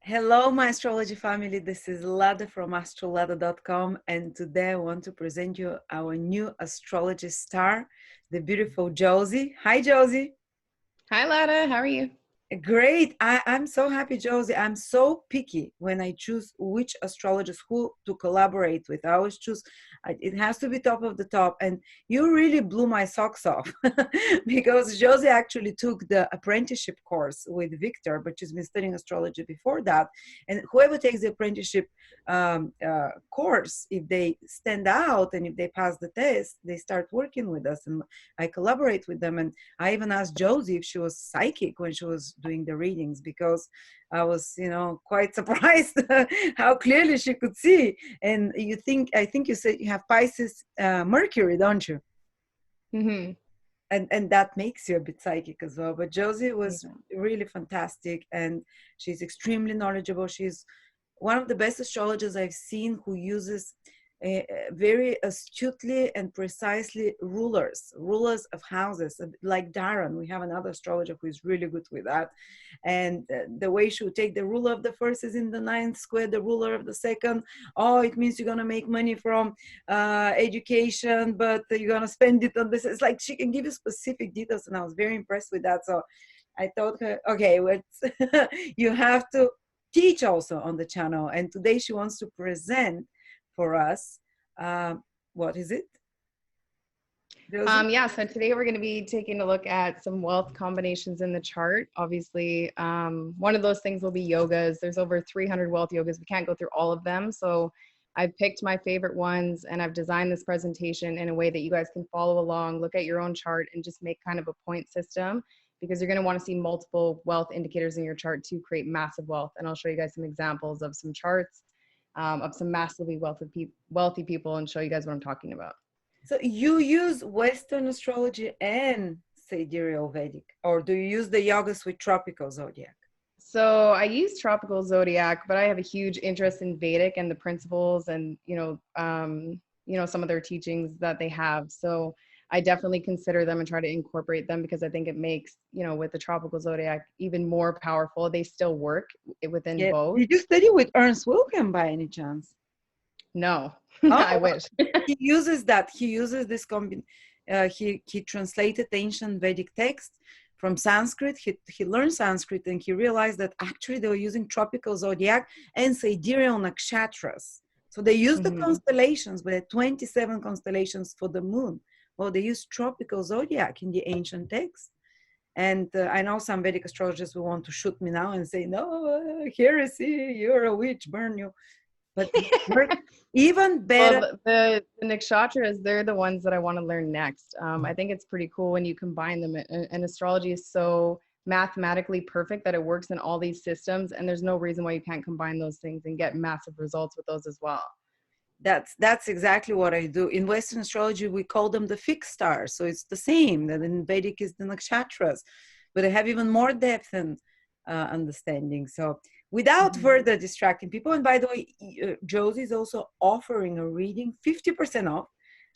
Hello, my astrology family. This is Lada from astrolada.com, and today I want to present you our new astrology star, the beautiful Josie. Hi, Josie. Hi, Lada. How are you? Great. I'm so happy, Josie. I'm so picky when I choose which astrologers who to collaborate with. I always choose, it has to be top of the top. And you really blew my socks off because Josie actually took the apprenticeship course with Victor, but she's been studying astrology before that. And whoever takes the apprenticeship course, if they stand out and if they pass the test, they start working with us. And I collaborate with them. And I even asked Josie if she was psychic when she was doing the readings because I was, quite surprised how clearly she could see. And I think you said you have Pisces Mercury, don't you? Mm-hmm. And that makes you a bit psychic as well. But Josie was Yeah. really fantastic, and she's extremely knowledgeable. She's one of the best astrologers I've seen who uses very astutely and precisely rulers of houses, like Darren. We have another astrologer who is really good with that. And the way she would take the ruler of the first is in the ninth square, the ruler of the second. Oh, it means you're going to make money from education, but you're going to spend it on this. It's like she can give you specific details, and I was very impressed with that. So I thought, okay, you have to teach also on the channel. And today she wants to present for us. What is it, Josie? So today we're going to be taking a look at some wealth combinations in the chart. Obviously, one of those things will be yogas. There's over 300 wealth yogas. We can't go through all of them. So I've picked my favorite ones, and I've designed this presentation in a way that you guys can follow along, look at your own chart, and just make kind of a point system, because you're going to want to see multiple wealth indicators in your chart to create massive wealth. And I'll show you guys some examples of some charts of some massively wealthy people and show you guys what I'm talking about. So you use Western astrology and sidereal Vedic, or do you use the yogas with tropical zodiac? So I use tropical zodiac, but I have a huge interest in Vedic and the principles and, some of their teachings that they have. So I definitely consider them and try to incorporate them, because I think it makes, with the tropical zodiac even more powerful. They still work within Yeah. both. Did you study with Ernst Wilhelm by any chance? No, Oh, I wish. he uses that. He uses this he translated ancient Vedic text from Sanskrit. He learned Sanskrit, and he realized that actually they were using tropical zodiac and sidereal nakshatras. So they used the Mhm. constellations, but there are 27 constellations for the moon. Well, they used tropical zodiac in the ancient text. And I know some Vedic astrologers will want to shoot me now and say, no, heresy, you're a witch, burn you. But even better. Well, the nakshatras, they're the ones that I want to learn next. I think it's pretty cool when you combine them. And astrology is so mathematically perfect that it works in all these systems, and there's no reason why you can't combine those things and get massive results with those as well. That's exactly what I do. In Western astrology, we call them the fixed stars. So it's the same. That in Vedic is the nakshatras, but I have even more depth and understanding. So without further distracting people, and by the way, Josie is also offering a reading 50% off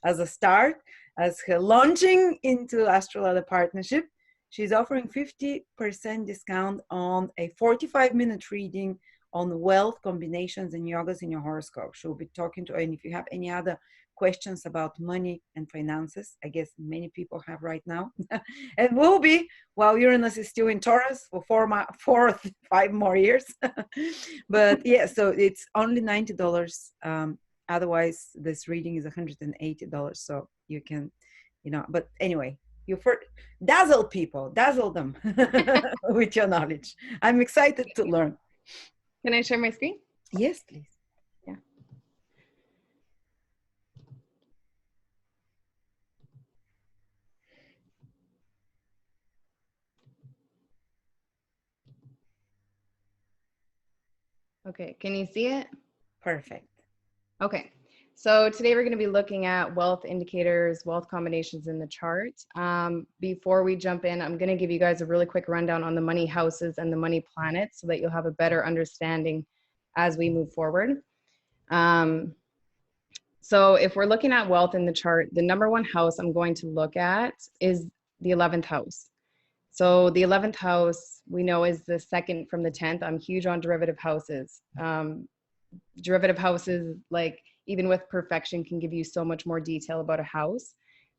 as a start, as her launching into Astrolada partnership. She's offering 50% discount on a 45-minute reading on wealth combinations and yogas in your horoscope. She'll be talking to, and if you have any other questions about money and finances, I guess many people have right now, and will be while Uranus is still in Taurus for 5 more years. But yeah, so it's only $90. Otherwise, this reading is $180. So you can, but anyway, you dazzle people, dazzle them with your knowledge. I'm excited to learn. Can I share my screen? Yes, please. Yeah. Okay, can you see it? Perfect. Okay, so today we're going to be looking at wealth indicators, wealth combinations in the chart. Before we jump in, I'm going to give you guys a really quick rundown on the money houses and the money planets so that you'll have a better understanding as we move forward. So if we're looking at wealth in the chart, the number one house I'm going to look at is the 11th house. So the 11th house we know is the second from the 10th. I'm huge on derivative houses. Derivative houses, like even with perfection, can give you so much more detail about a house.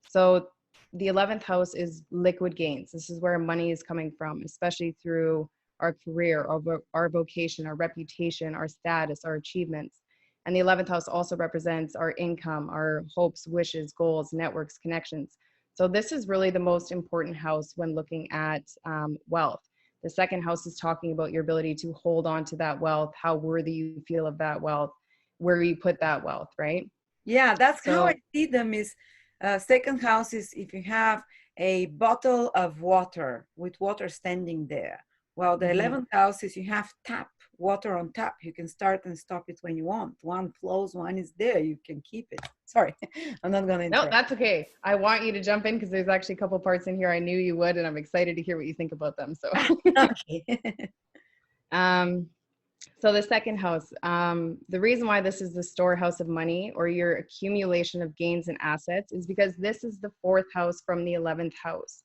So the 11th house is liquid gains. This is where money is coming from, especially through our career, our vocation, our reputation, our status, our achievements. And the 11th house also represents our income, our hopes, wishes, goals, networks, connections. So this is really the most important house when looking at wealth. The second house is talking about your ability to hold on to that wealth, how worthy you feel of that wealth, where you put that wealth, right? Yeah, that's how I So, see them is second house is if you have a bottle of water with water standing there. Well, the mhm. 11th house is you have tap, water on tap. You can start and stop it when you want. One flows, one is there. You can keep it. Sorry, I'm not going to No, interrupt. that's okay. I want you to jump in because there's actually a couple parts in here I knew you would, and I'm excited to hear what you think about them. So, Okay. um, so the second house, the reason why this is the storehouse of money or your accumulation of gains and assets is because this is the fourth house from the 11th house.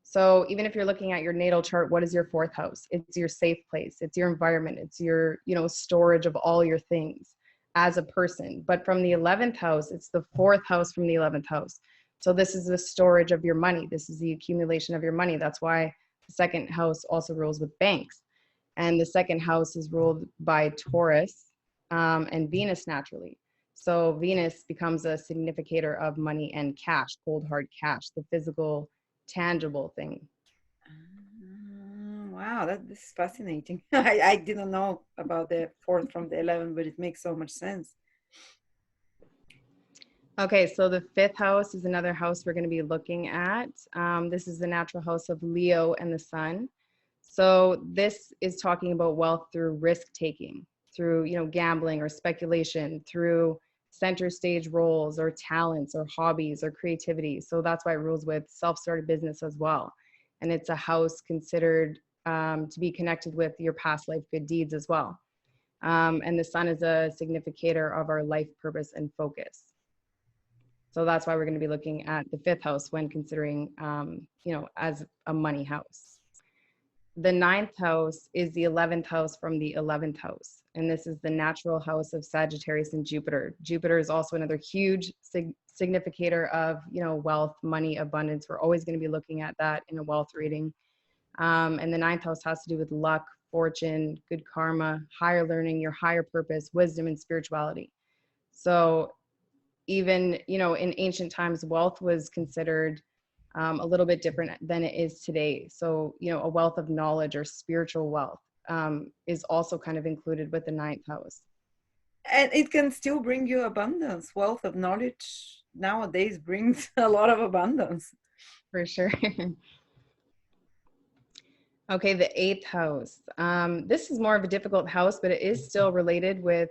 So even if you're looking at your natal chart, what is your fourth house? It's your safe place. It's your environment. It's your, storage of all your things as a person. But from the 11th house, it's the fourth house from the 11th house. So this is the storage of your money. This is the accumulation of your money. That's why the second house also rules with banks. And the second house is ruled by Taurus and Venus naturally. So Venus becomes a significator of money and cash, cold hard cash, the physical, tangible thing. Wow, this is fascinating. I didn't know about the fourth from the 11, but it makes so much sense. Okay, so the fifth house is another house we're going to be looking at. This is the natural house of Leo and the sun. So this is talking about wealth through risk taking, through gambling or speculation, through center stage roles or talents or hobbies or creativity. So that's why it rules with self-started business as well. And it's a house considered to be connected with your past life good deeds as well. And the sun is a significator of our life purpose and focus. So that's why we're going to be looking at the fifth house when considering, as a money house. The ninth house is the 11th house from the 11th house. And this is the natural house of Sagittarius and Jupiter. Jupiter is also another huge significator of, wealth, money, abundance. We're always going to be looking at that in a wealth reading. And the ninth house has to do with luck, fortune, good karma, higher learning, your higher purpose, wisdom, and spirituality. So even, in ancient times, wealth was considered a little bit different than it is today. So, a wealth of knowledge or spiritual wealth is also kind of included with the ninth house. And it can still bring you abundance. Wealth of knowledge nowadays brings a lot of abundance. For sure. Okay, the eighth house. This is more of a difficult house, but it is still related with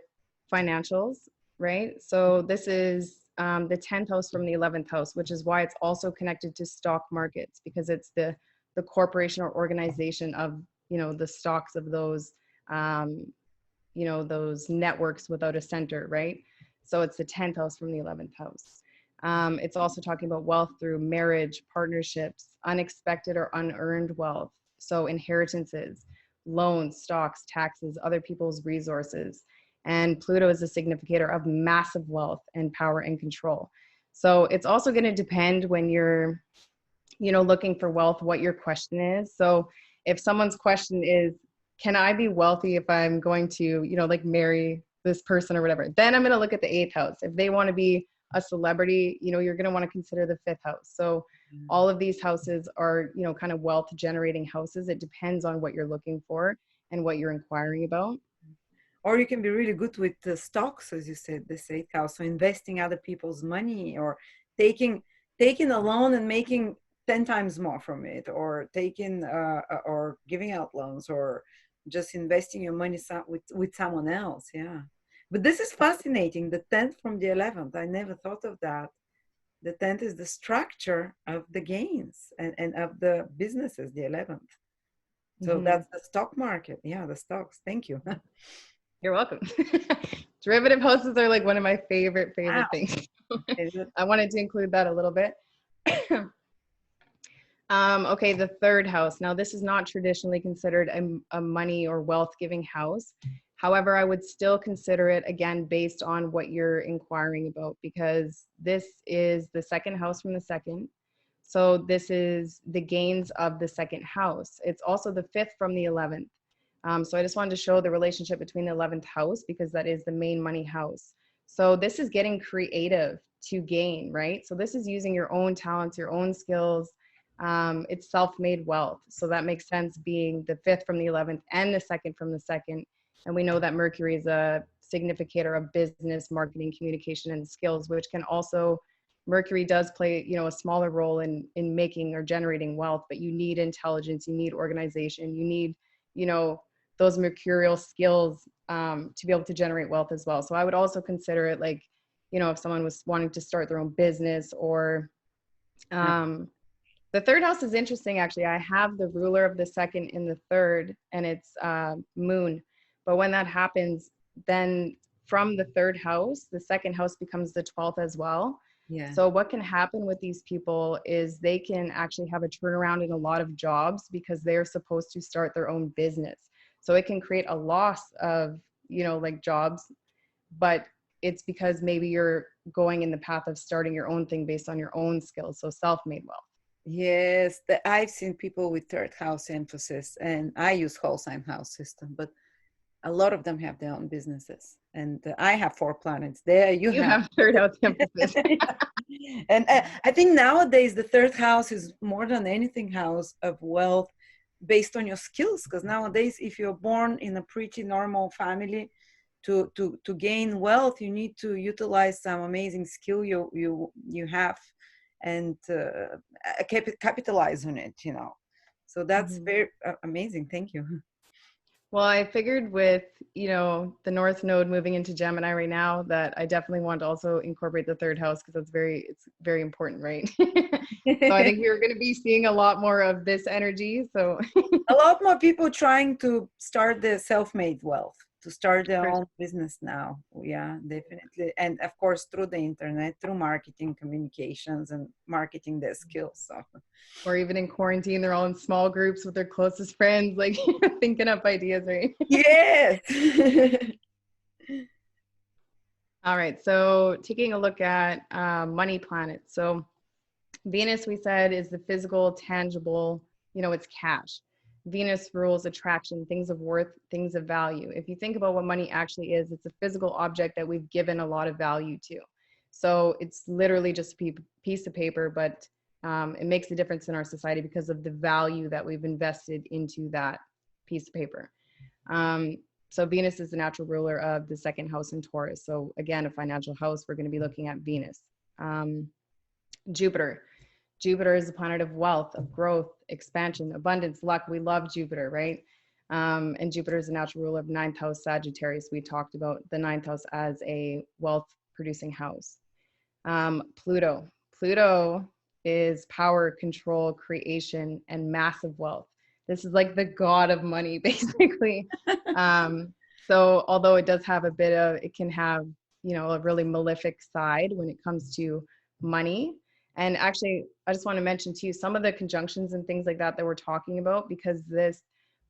financials, right? So this is the 10th house from the 11th house, which is why it's also connected to stock markets, because it's the corporation or organization of, the stocks of those, those networks without a center, right? So it's the 10th house from the 11th house. It's also talking about wealth through marriage, partnerships, unexpected or unearned wealth. So inheritances, loans, stocks, taxes, other people's resources. And Pluto is a significator of massive wealth and power and control. So it's also going to depend when you're, looking for wealth, what your question is. So if someone's question is, can I be wealthy if I'm going to, like marry this person or whatever, then I'm going to look at the eighth house. If they want to be a celebrity, you're going to want to consider the fifth house. So all of these houses are, kind of wealth generating houses. It depends on what you're looking for and what you're inquiring about. Or you can be really good with the stocks, as you said, the eighth house. So investing other people's money or taking a loan and making 10 times more from it, or taking or giving out loans, or just investing your money with someone else. Yeah. But this is fascinating. The 10th from the 11th. I never thought of that. The 10th is the structure of the gains and of the businesses, the 11th. So Mm-hmm. that's the stock market. Yeah, the stocks. Thank you. You're welcome. Derivative houses are like one of my favorite Wow. things. I wanted to include that a little bit. Okay, the third house. Now, this is not traditionally considered a money or wealth giving house. However, I would still consider it, again, based on what you're inquiring about, because this is the second house from the second. So this is the gains of the second house. It's also the fifth from the 11th. So I just wanted to show the relationship between the 11th house, because that is the main money house. So this is getting creative to gain, right? So this is using your own talents, your own skills. It's self-made wealth. So that makes sense, being the fifth from the 11th and the second from the second. And we know that Mercury is a significator of business, marketing, communication, and skills, which can also, Mercury does play, a smaller role in making or generating wealth, but you need intelligence, you need organization, you need, you know, those mercurial skills to be able to generate wealth as well. So I would also consider it like, if someone was wanting to start their own business, or the third house is interesting, actually. I have the ruler of the second in the third, and it's moon. But when that happens, then from the third house, the second house becomes the 12th as well. Yeah. So what can happen with these people is they can actually have a turnaround in a lot of jobs because they're supposed to start their own business. So it can create a loss of, like jobs, but it's because maybe you're going in the path of starting your own thing based on your own skills. So self-made wealth. Yes, I've seen people with third house emphasis, and I use whole sign house system, but a lot of them have their own businesses. And I have 4 planets there. You have third house emphasis. And I think nowadays the third house is more than anything house of wealth based on your skills. Because nowadays, if you're born in a pretty normal family, to gain wealth, you need to utilize some amazing skill you have, and capitalize on it. So that's very amazing. Thank you. Well, I figured with, the North Node moving into Gemini right now, that I definitely want to also incorporate the third house, because it's very important, right? So I think we're going to be seeing a lot more of this energy. So a lot more people trying to start their self-made wealth, to start their own business now. Yeah, definitely. And of course, through the internet, through marketing, communications, and marketing their skills. So. Or even in quarantine, they're all in small groups with their closest friends, like thinking up ideas, right? Yes. All right. So taking a look at money planets. So Venus, we said, is the physical, tangible, it's cash. Venus rules attraction, things of worth, things of value. If you think about what money actually is, it's a physical object that we've given a lot of value to. So it's literally just a piece of paper, but it makes a difference in our society because of the value that we've invested into that piece of paper. So Venus is the natural ruler of the second house in Taurus. So again, a financial house, we're going to be looking at Venus. Jupiter. Jupiter is the planet of wealth, of growth, expansion, abundance, luck. We love Jupiter, right? And Jupiter is the natural ruler of ninth house Sagittarius. We talked about the ninth house as a wealth producing house. Pluto. Pluto is power, control, creation, and massive wealth. This is like the god of money, basically. So although it does have it can have, a really malefic side when it comes to money. And actually, I just want to mention to you some of the conjunctions and things like that we're talking about, because this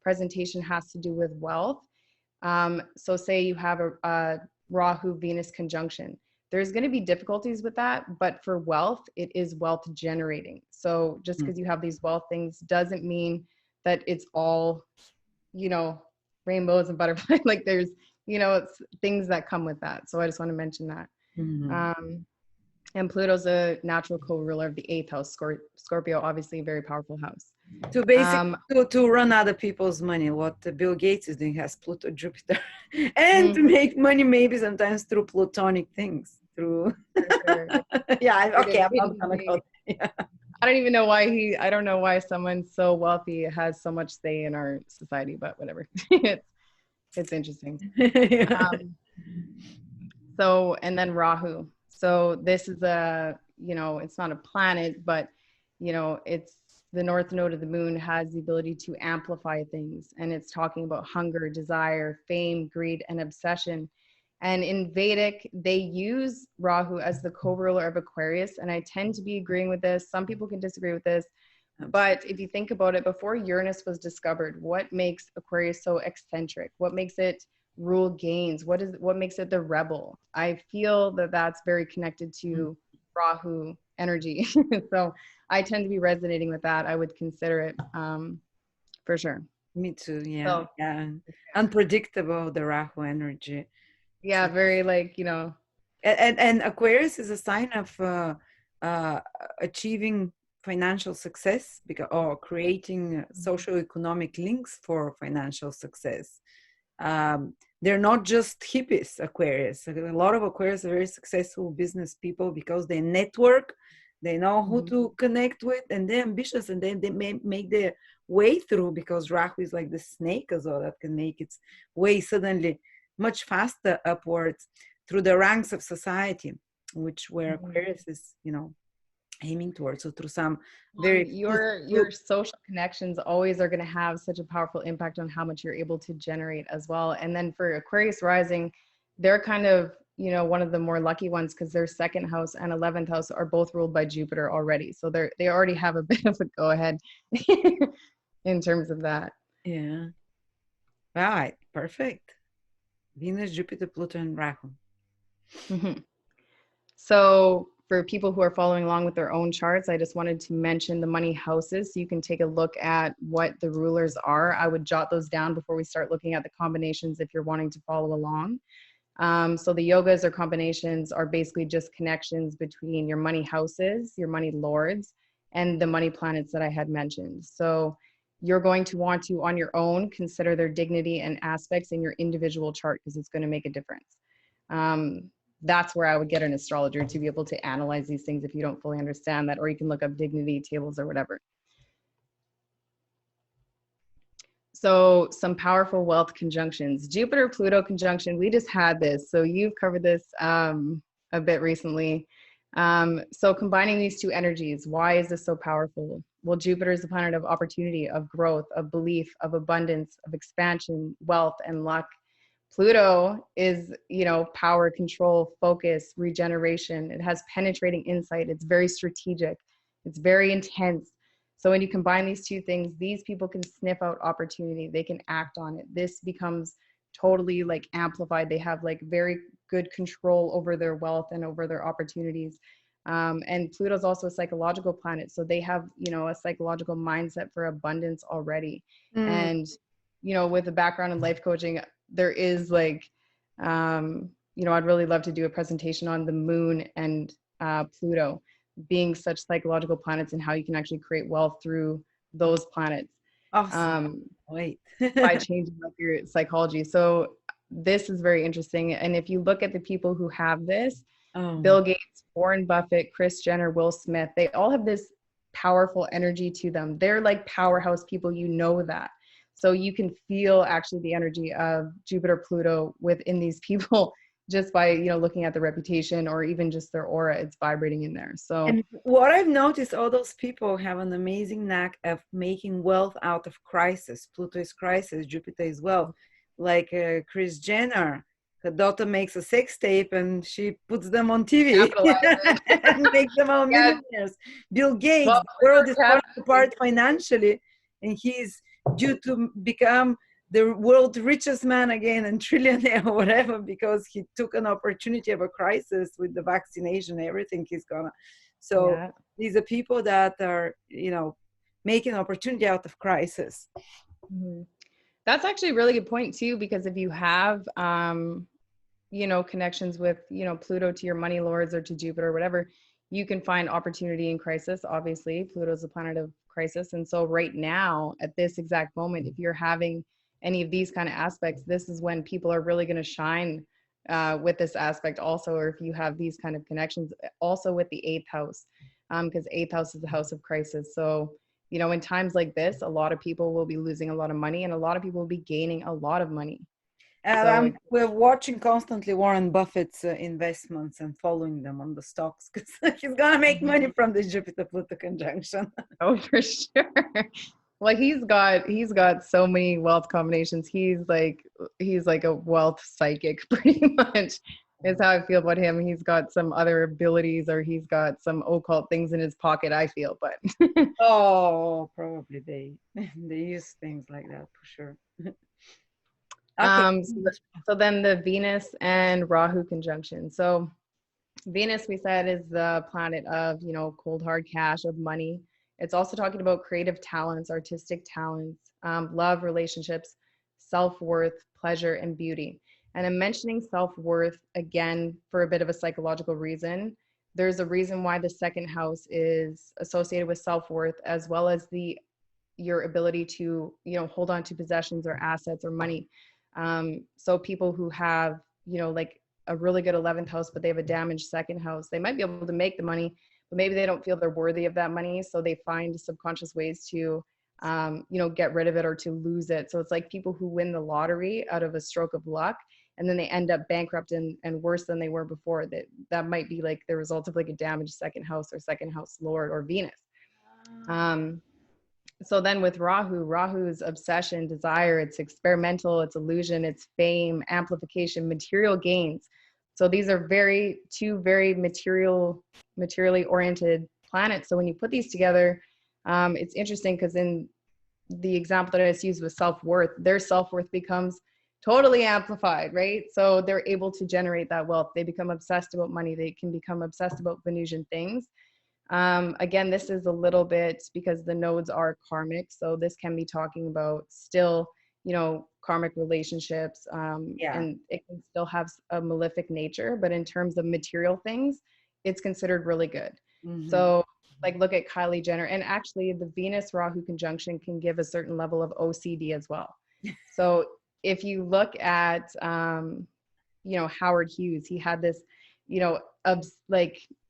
presentation has to do with wealth. So say you have a Rahu Venus conjunction. There's going to be difficulties with that, but for wealth, it is wealth generating. So just because you have these wealth things doesn't mean that it's all, rainbows and butterflies. Like there's, it's things that come with that. So I just want to mention that. And Pluto's a natural co-ruler of the eighth house. Scorpio, obviously a very powerful house. To basically to run other people's money, what Bill Gates is doing, has Pluto, Jupiter, and to make money maybe sometimes through plutonic things. Through yeah, okay, I'm not gonna go. Yeah. I don't even know why I don't know why someone so wealthy has so much say in our society, but whatever. It's interesting. Yeah. So, and then Rahu. So this is it's not a planet, but, it's the north node of the moon has the ability to amplify things. And it's talking about hunger, desire, fame, greed, and obsession. And in Vedic, they use Rahu as the co-ruler of Aquarius. And I tend to be agreeing with this. Some people can disagree with this, But if you think about it, before Uranus was discovered, what makes Aquarius so eccentric? What makes it rule gains? What makes it the rebel? I feel that that's very connected to Rahu energy. So I tend to be resonating with that. I would consider it for sure. Me too. Yeah. So Yeah. Unpredictable, the Rahu energy. yeah, very like, And Aquarius is a sign of uh, achieving financial success, because, or creating social economic links for financial success. They're not just hippies, Aquarius. A lot of Aquarius are very successful business people because they network, they know who to connect with, and they're ambitious, and then they make their way through, because Rahu is like the snake as well that can make its way suddenly much faster upwards through the ranks of society, which where Aquarius is, aiming towards. So through some very your social connections always are going to have such a powerful impact on how much you're able to generate as well. And then for Aquarius rising, they're kind of, one of the more lucky ones, because their second house and 11th house are both ruled by Jupiter already. So they already have a bit of a go ahead in terms of that. Yeah. Right. Perfect. Venus, Jupiter, Pluto, and Rahu. So for people who are following along with their own charts, I just wanted to mention the money houses, so you can take a look at what the rulers are. I would jot those down before we start looking at the combinations if you're wanting to follow along. So the yogas or combinations are basically just connections between your money houses, your money lords, and the money planets that I had mentioned. So you're going to want to, on your own, consider their dignity and aspects in your individual chart, because it's going to make a difference. That's where I would get an astrologer to be able to analyze these things if you don't fully understand that, or you can look up dignity tables or whatever. So some powerful wealth conjunctions. Jupiter Pluto conjunction, we just had this, so you've covered this a bit recently. So combining these two energies, why is this so powerful? Well, Jupiter is the planet of opportunity, of growth, of belief, of abundance, of expansion, wealth, and luck. Pluto is, power, control, focus, regeneration. It has penetrating insight. It's very strategic. It's very intense. So when you combine these two things, these people can sniff out opportunity. They can act on it. This becomes totally like amplified. They have like very good control over their wealth and over their opportunities. And Pluto's also a psychological planet. So they have, a psychological mindset for abundance already. And, with a background in life coaching, there is like, I'd really love to do a presentation on the moon and Pluto being such psychological planets, and how you can actually create wealth through those planets. Awesome. By changing like your psychology. So this is very interesting. And if you look at the people who have this, Bill Gates, Warren Buffett, Kris Jenner, Will Smith, they all have this powerful energy to them. They're like powerhouse people, that. So you can feel actually the energy of Jupiter, Pluto within these people just by, looking at the reputation or even just their aura, it's vibrating in there. So, and what I've noticed, all those people have an amazing knack of making wealth out of crisis. Pluto is crisis, Jupiter as well. Like Kris Jenner, her daughter makes a sex tape and she puts them on TV and makes them all millionaires. Bill Gates, the world is falling apart financially, and he's due to become the world's richest man again and trillionaire or whatever, because he took an opportunity of a crisis with the vaccination, everything he's gonna. So these are people that are, making opportunity out of crisis. That's actually a really good point too, because if you have, connections with, Pluto to your money lords or to Jupiter or whatever, you can find opportunity in crisis. Obviously, Pluto is a planet of crisis. And so right now, at this exact moment, if you're having any of these kind of aspects, this is when people are really going to shine with this aspect also, or if you have these kind of connections also with the 8th house, because 8th house is the house of crisis. So, in times like this, a lot of people will be losing a lot of money and a lot of people will be gaining a lot of money. And we're watching constantly Warren Buffett's investments and following them on the stocks, because he's gonna make money from this Jupiter-Pluto conjunction. Oh, for sure. Well, he's got so many wealth combinations. He's like a wealth psychic, pretty much. is how I feel about him. He's got some other abilities, or he's got some occult things in his pocket, I feel, but Oh, probably they they use things like that for sure. Okay. so then the Venus and Rahu conjunction. So Venus, we said, is the planet of, cold hard cash, of money. It's also talking about creative talents, artistic talents, love, relationships, self-worth, pleasure, and beauty. And I'm mentioning self-worth again for a bit of a psychological reason. There's a reason why the second house is associated with self-worth, as well as your ability to, hold on to possessions or assets or money. So people who have, like a really good 11th house, but they have a damaged second house, they might be able to make the money, but maybe they don't feel they're worthy of that money. So they find subconscious ways to, get rid of it or to lose it. So it's like people who win the lottery out of a stroke of luck, and then they end up bankrupt and worse than they were before. That might be like the result of like a damaged second house or second house Lord or Venus. So then with Rahu's obsession, desire, it's experimental, it's illusion, it's fame, amplification, material gains. So these are two very materially oriented planets. So when you put these together, it's interesting because in the example that I just used with self-worth, their self-worth becomes totally amplified, right? So they're able to generate that wealth. They become obsessed about money. They can become obsessed about Venusian things. Again, this is a little bit because the nodes are karmic. So this can be talking about still, karmic relationships, and it can still have a malefic nature, but in terms of material things, it's considered really good. Mm-hmm. So like look at Kylie Jenner, and actually the Venus Rahu conjunction can give a certain level of OCD as well. So if you look at, Howard Hughes, he had this,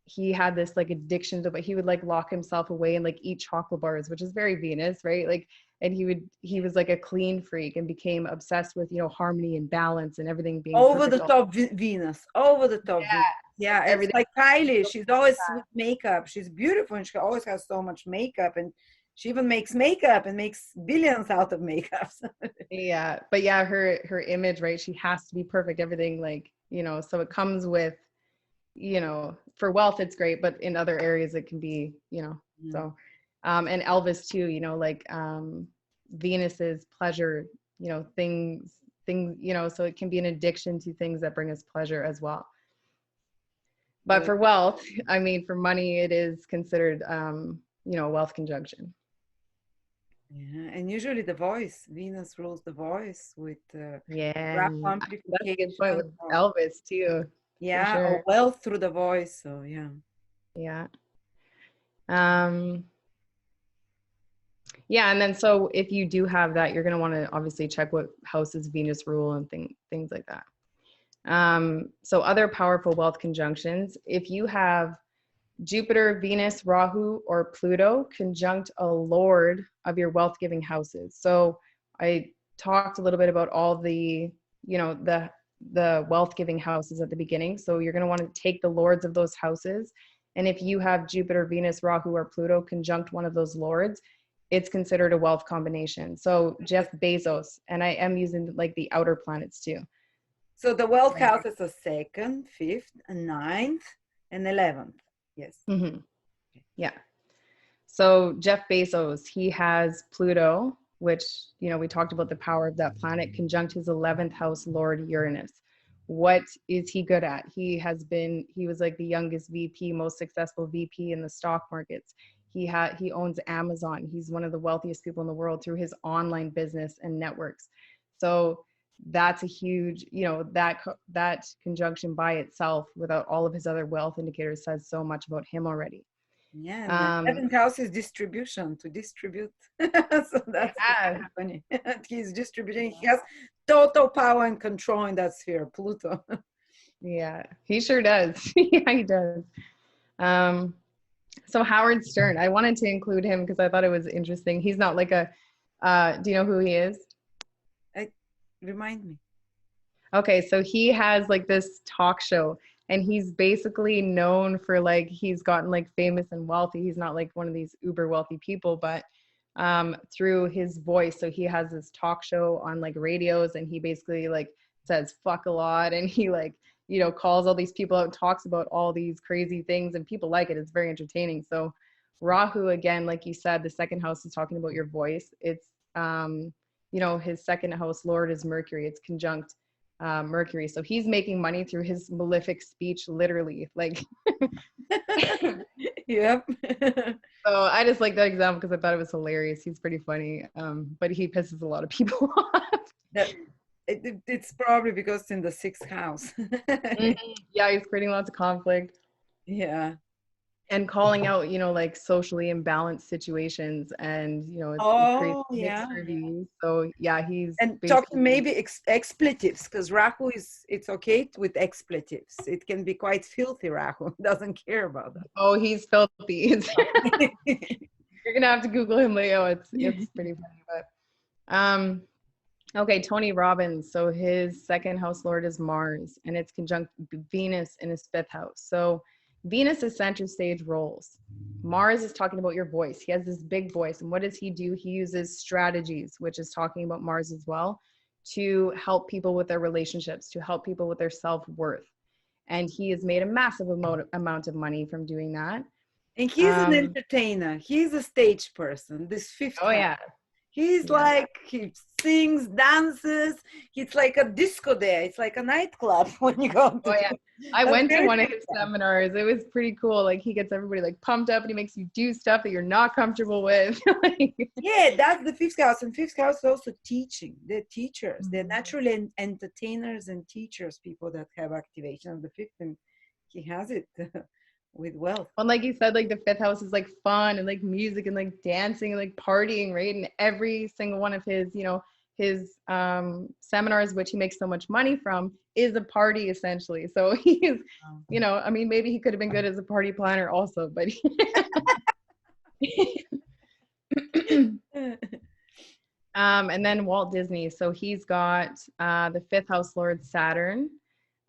he had this like addiction to, but he would like lock himself away and like eat chocolate bars, which is very Venus, right? Like, and he was like a clean freak and became obsessed with, harmony and balance and everything being over the top Venus, over the top. Yeah, Venus. Yeah, it's like Kylie. She's always with makeup. She's beautiful and she always has so much makeup, and she even makes makeup and makes billions out of makeup. Yeah, but yeah, her image, right? She has to be perfect. Everything, like, so it comes with, for wealth, it's great, but in other areas it can be, so, and Elvis too, Venus's pleasure, things, so it can be an addiction to things that bring us pleasure as well. But for wealth, I mean, for money, it is considered, wealth conjunction. Yeah, and usually the voice, Venus rules the voice with rap amplification. That's a good point with Elvis too. Yeah, sure. or wealth through the voice. So yeah. Yeah. Yeah, and then so if you do have that, you're going to want to obviously check what houses Venus rule and things like that. So other powerful wealth conjunctions, if you have Jupiter, Venus, Rahu, or Pluto conjunct a lord of your wealth-giving houses. So I talked a little bit about all the, the wealth-giving houses at the beginning. So you're going to want to take the lords of those houses. And if you have Jupiter, Venus, Rahu, or Pluto conjunct one of those lords, it's considered a wealth combination. So Jeff Bezos, and I am using like the outer planets too. So the wealth houses are 2nd, 5th, and 9th, and 11th. Yes. Mm-hmm. Yeah. So Jeff Bezos, he has Pluto, which, we talked about the power of that planet, conjunct his 11th house Lord Uranus. What is he good at? He was like the youngest VP, most successful VP in the stock markets. He owns Amazon. He's one of the wealthiest people in the world through his online business and networks. So that's a huge, that conjunction by itself without all of his other wealth indicators says so much about him already. Yeah, 11th house is distribution, to distribute. So that's funny. He's distributing. He has total power and control in that sphere, Pluto. Yeah, he sure does. Yeah, he does. So Howard Stern, I wanted to include him because I thought it was interesting. He's not like a, do you know who he is? Remind me. Okay, so he has like this talk show, and he's basically known for like, he's gotten like famous and wealthy. He's not like one of these uber wealthy people, but through his voice. So he has this talk show on like radios, and he basically like says fuck a lot, and he like, calls all these people out and talks about all these crazy things, and people like it. It's very entertaining. So Rahu, again, like you said, the second house is talking about your voice. It's his second house lord is Mercury. It's conjunct Mercury, so he's making money through his malefic speech, literally. Like, Yep. so I just like that example because I thought it was hilarious. He's pretty funny, but he pisses a lot of people off. That it's probably because it's in the sixth house. Yeah, he's creating lots of conflict Yeah. and calling out, like socially imbalanced situations, and it creates Oh, mixed yeah. reviews. So yeah, he's And talking basically maybe expletives, because Rahu it's okay with expletives. It can be quite filthy. Rahu doesn't care about oh, he's filthy. that. You're gonna have to Google him, Leo. It's pretty funny, but okay, Tony Robbins. So his second house lord is Mars, and it's conjunct Venus in his fifth house. So Venus is center stage roles. Mars is talking about your voice. He has this big voice, and what does he do? He uses strategies, which is talking about Mars as well, to help people with their relationships, to help people with their self-worth. And he has made a massive amount of money from doing that. And he's an entertainer. He's a stage person. This fifth Oh house. yeah. He's like, he sings, dances. It's like a disco there. It's like a nightclub when you go to. Oh yeah. I went to one of his seminars. It was pretty cool. Like, he gets everybody like pumped up, and he makes you do stuff that you're not comfortable with. Yeah, that's the fifth house. And fifth house is also teaching. They're teachers. They're naturally entertainers and teachers, people that have activation of the fifth, and he has it with wealth. And like you said, like the fifth house is like fun and like music and like dancing and like partying, right? And every single one of his, his seminars, which he makes so much money from, is a party essentially. So he's, maybe he could have been good as a party planner also, but and then Walt Disney. So he's got the fifth house lord Saturn.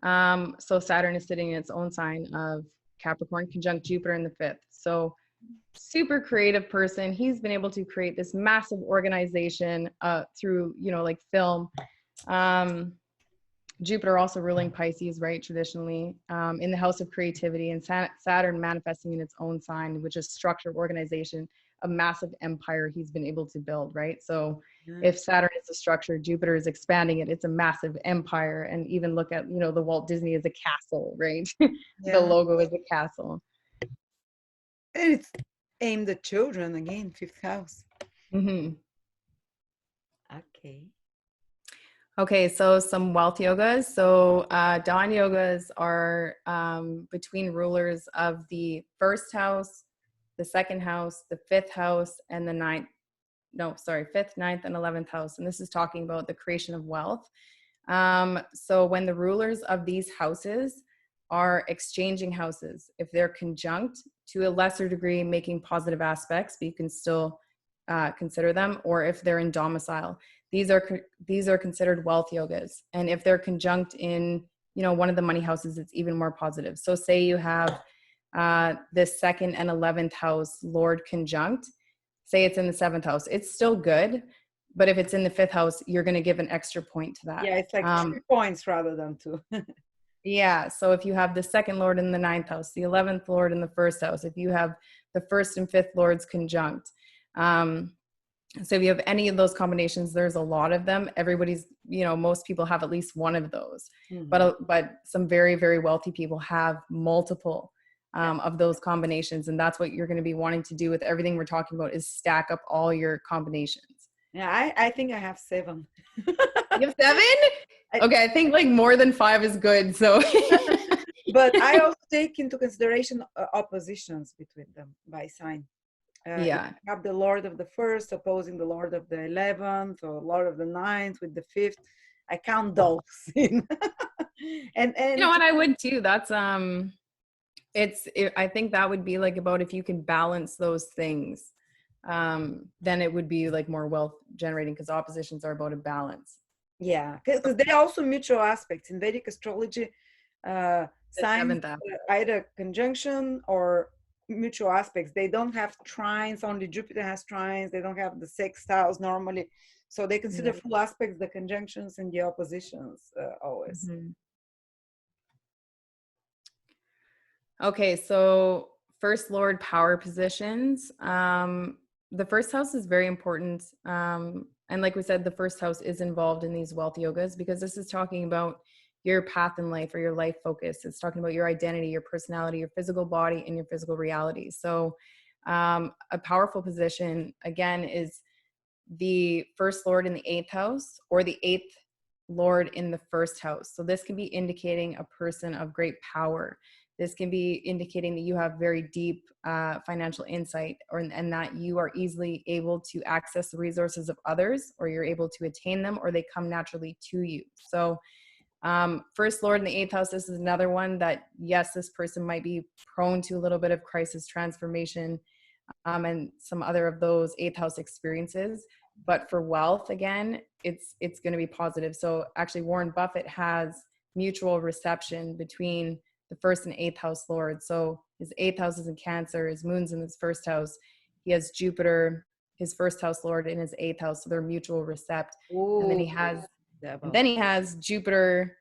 So Saturn is sitting in its own sign of Capricorn, conjunct Jupiter in the fifth. So super creative person. He's been able to create this massive organization through, like film. Jupiter also ruling Pisces, right? Traditionally, in the house of creativity, and Saturn manifesting in its own sign, which is structure, organization, a massive empire he's been able to build, right? So if Saturn is a structure, Jupiter is expanding it. It's a massive empire. And even look at, the Walt Disney as a castle, right? The logo is a castle. And it's aimed at children again, fifth house. Mm-hmm. Okay. Okay, so some wealth yogas. So Dawn yogas are between rulers of the first house, the second house, the fifth house, and the fifth, ninth, and 11th house. And this is talking about the creation of wealth. So when the rulers of these houses are exchanging houses, if they're conjunct to a lesser degree, making positive aspects, but you can still consider them, or if they're in domicile, these are considered wealth yogas. And if they're conjunct in, one of the money houses, it's even more positive. So say you have the second and 11th house lord conjunct, say it's in the seventh house, it's still good. But if it's in the fifth house, you're going to give an extra point to that. Yeah, it's like 3 points rather than 2. Yeah. So if you have the second lord in the ninth house, the 11th lord in the first house, if you have the first and fifth lords conjunct, so if you have any of those combinations, there's a lot of them. Everybody's, most people have at least one of those, but some very, very wealthy people have multiple of those combinations. And that's what you're going to be wanting to do with everything we're talking about, is stack up all your combinations. Yeah, I think I have 7. You have 7? Okay, I think like more than 5 is good. So, but I also take into consideration oppositions between them by sign. You have the Lord of the first opposing the Lord of the 11th, or Lord of the 9th with the 5th. I count those in. and what I would too. That's I think that would be like about, if you can balance those things, then it would be like more wealth generating, because oppositions are about a balance. Yeah, because they're also mutual aspects in Vedic astrology. Signs either conjunction or mutual aspects. They don't have trines. Only Jupiter has trines. They don't have the sixth house normally. So they consider full aspects, the conjunctions and the oppositions always. Okay, so first lord power positions. The first house is very important. And like we said, the first house is involved in these wealth yogas because this is talking about your path in life or your life focus. It's talking about your identity, your personality, your physical body, and your physical reality. So, a powerful position, again, is the first lord in the eighth house or the eighth lord in the first house. So this can be indicating a person of great power. This can be indicating that you have very deep financial insight, and that you are easily able to access the resources of others, or you're able to attain them, or they come naturally to you. So first lord in the eighth house, this is another one that, yes, this person might be prone to a little bit of crisis transformation, and some other of those eighth house experiences. But for wealth, again, it's going to be positive. So actually, Warren Buffett has mutual reception between the first and eighth house lord. So his eighth house is in Cancer, his moon's in his first house. He has Jupiter, his first house lord, in his eighth house, so they're mutual recept. And then Oh, he has Jupiter,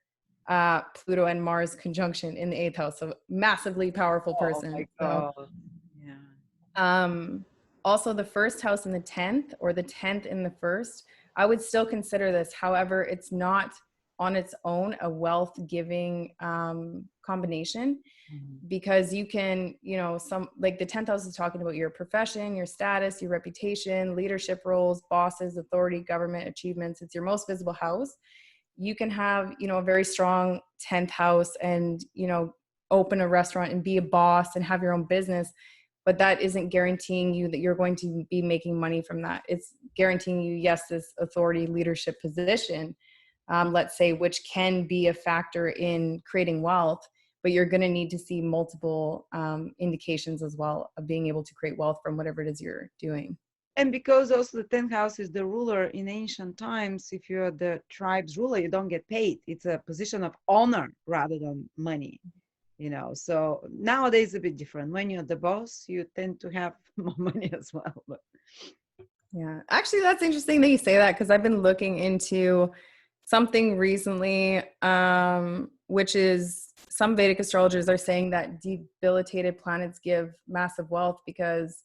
Pluto, and Mars conjunction in the eighth house. So massively powerful oh my person. So God. Yeah. also the first house in the 10th, or the 10th in the first, I would still consider this. However, it's not on its own a wealth giving combination, Mhm. because you can, some, like the 10th house is talking about your profession, your status, your reputation, leadership roles, bosses, authority, government achievements. It's your most visible house. You can have, a very strong 10th house and, open a restaurant and be a boss and have your own business, but that isn't guaranteeing you that you're going to be making money from that. It's guaranteeing you, yes, this authority leadership position, let's say, which can be a factor in creating wealth, but you're going to need to see multiple indications as well of being able to create wealth from whatever it is you're doing. And because also the 10th house is the ruler in ancient times, if you're the tribe's ruler, you don't get paid. It's a position of honor rather than money, So nowadays a bit different. When you're the boss, you tend to have more money as well. But Yeah, actually, that's interesting that you say that, because I've been looking into something recently, which is some Vedic astrologers are saying that debilitated planets give massive wealth because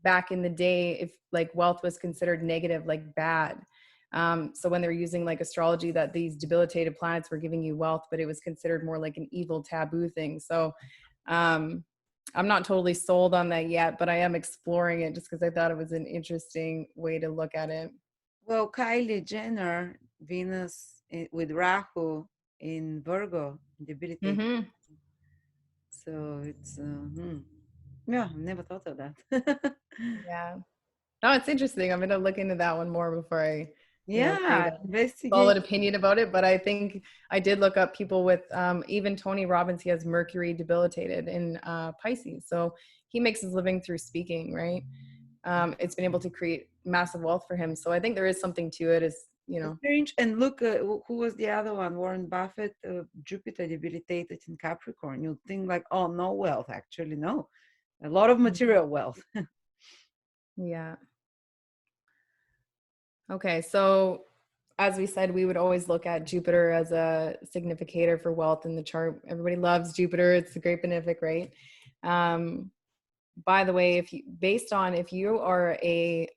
back in the day, if like wealth was considered negative, like bad. So when they're using like astrology, that these debilitated planets were giving you wealth, but it was considered more like an evil taboo thing. So I'm not totally sold on that yet, but I am exploring it just because I thought it was an interesting way to look at it. well, Kylie Jenner, Venus with Rahu in Virgo, debilitated. Mm-hmm. So it's yeah, I never thought of that. Yeah. No, it's interesting. I'm going to look into that one more before I, create Yeah, a investigate. solid opinion about it. But I think I did look up people with, even Tony Robbins, he has Mercury debilitated in Pisces. So he makes his living through speaking, right? It's been able to create massive wealth for him. So I think there is something to it, Strange. And look, who was the other one? Warren Buffett, Jupiter debilitated in Capricorn. You'd think like, oh, no wealth. Actually, no, a lot of material wealth. yeah. Okay. So as we said, we would always look at Jupiter as a significator for wealth in the chart. Everybody loves Jupiter. It's a great benefic, right? By the way, if you are a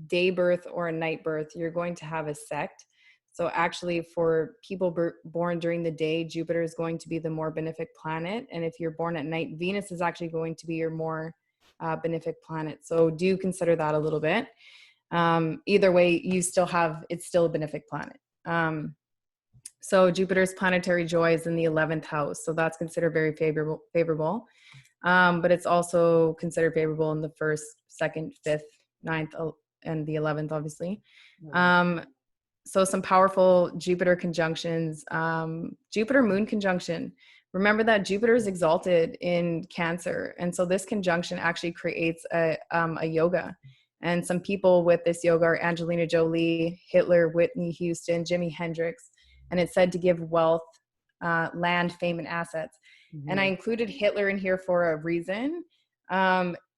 day birth or a night birth, you're going to have a sect. So actually, for people born during the day, Jupiter is going to be the more benefic planet. And if you're born at night, Venus is actually going to be your more benefic planet. So do consider that a little bit. Either way, it's still a benefic planet. So Jupiter's planetary joy is in the 11th house. So that's considered very favorable. But it's also considered favorable in the first, second, fifth, ninth, and the 11th, obviously. So some powerful Jupiter conjunctions. Jupiter moon conjunction. Remember that Jupiter is exalted in Cancer. And so this conjunction actually creates a yoga. And some people with this yoga are Angelina Jolie, Hitler, Whitney Houston, Jimi Hendrix. And it's said to give wealth, land, fame, and assets. And I included Hitler in here for a reason.